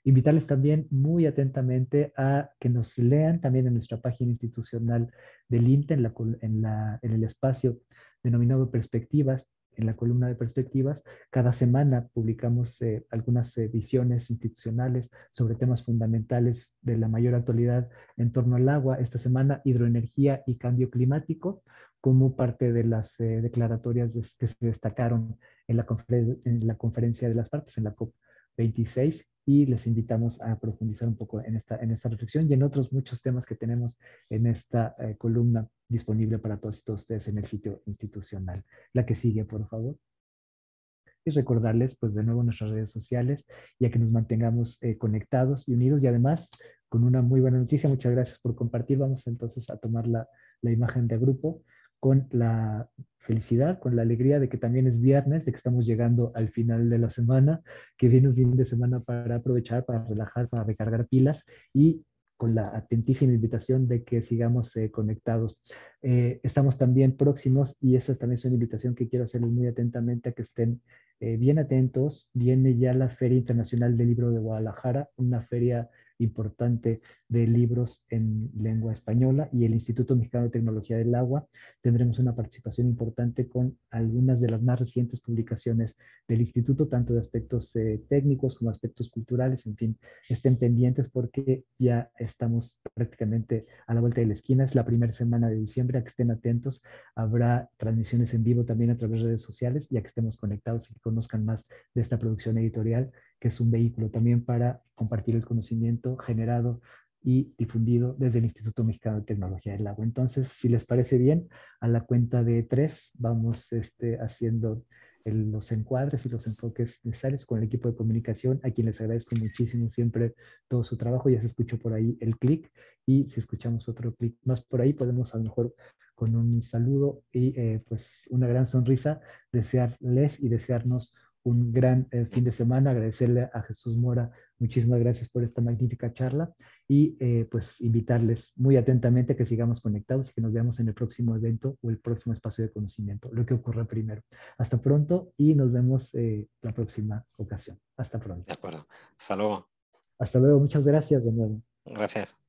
Invitarles también muy atentamente a que nos lean también en nuestra página institucional del INTE, en el espacio denominado Perspectivas, en la columna de Perspectivas. Cada semana publicamos algunas visiones institucionales sobre temas fundamentales de la mayor actualidad en torno al agua. Esta semana, hidroenergía y cambio climático, como parte de las declaratorias que se destacaron en la conferencia de las partes, en la COP26, y les invitamos a profundizar un poco en esta reflexión y en otros muchos temas que tenemos en esta columna disponible para todos ustedes en el sitio institucional. La que sigue, por favor. Y recordarles, pues de nuevo, nuestras redes sociales, ya que nos mantengamos conectados y unidos, y además con una muy buena noticia. Muchas gracias por compartir. Vamos entonces a tomar la imagen de grupo con la felicidad, con la alegría de que también es viernes, de que estamos llegando al final de la semana, que viene un fin de semana para aprovechar, para relajar, para recargar pilas, y con la atentísima invitación de que sigamos conectados. Estamos también próximos, y esa también es una invitación que quiero hacerles muy atentamente, a que estén bien atentos. Viene ya la Feria Internacional del Libro de Guadalajara, una feria importante de libros en lengua española, y el Instituto Mexicano de Tecnología del Agua. Tendremos una participación importante con algunas de las más recientes publicaciones del instituto, tanto de aspectos técnicos como aspectos culturales. En fin, estén pendientes porque ya estamos prácticamente a la vuelta de la esquina. Es la primera semana de diciembre, a que estén atentos. Habrá transmisiones en vivo también a través de redes sociales, ya que estemos conectados y que conozcan más de esta producción editorial, que es un vehículo también para compartir el conocimiento generado y difundido desde el Instituto Mexicano de Tecnología del Agua. Entonces, si les parece bien, a la cuenta de 3 vamos haciendo los encuadres y los enfoques necesarios con el equipo de comunicación, a quien les agradezco muchísimo siempre todo su trabajo. Ya se escuchó por ahí el clic, y si escuchamos otro clic más por ahí, podemos a lo mejor con un saludo y pues una gran sonrisa desearles y desearnos un gran fin de semana. Agradecerle a Jesús Mora, muchísimas gracias por esta magnífica charla, y pues invitarles muy atentamente a que sigamos conectados y que nos veamos en el próximo evento o el próximo espacio de conocimiento, lo que ocurra primero. Hasta pronto y nos vemos la próxima ocasión. Hasta De pronto. acuerdo. Hasta luego. Hasta luego. Muchas gracias de nuevo. Gracias.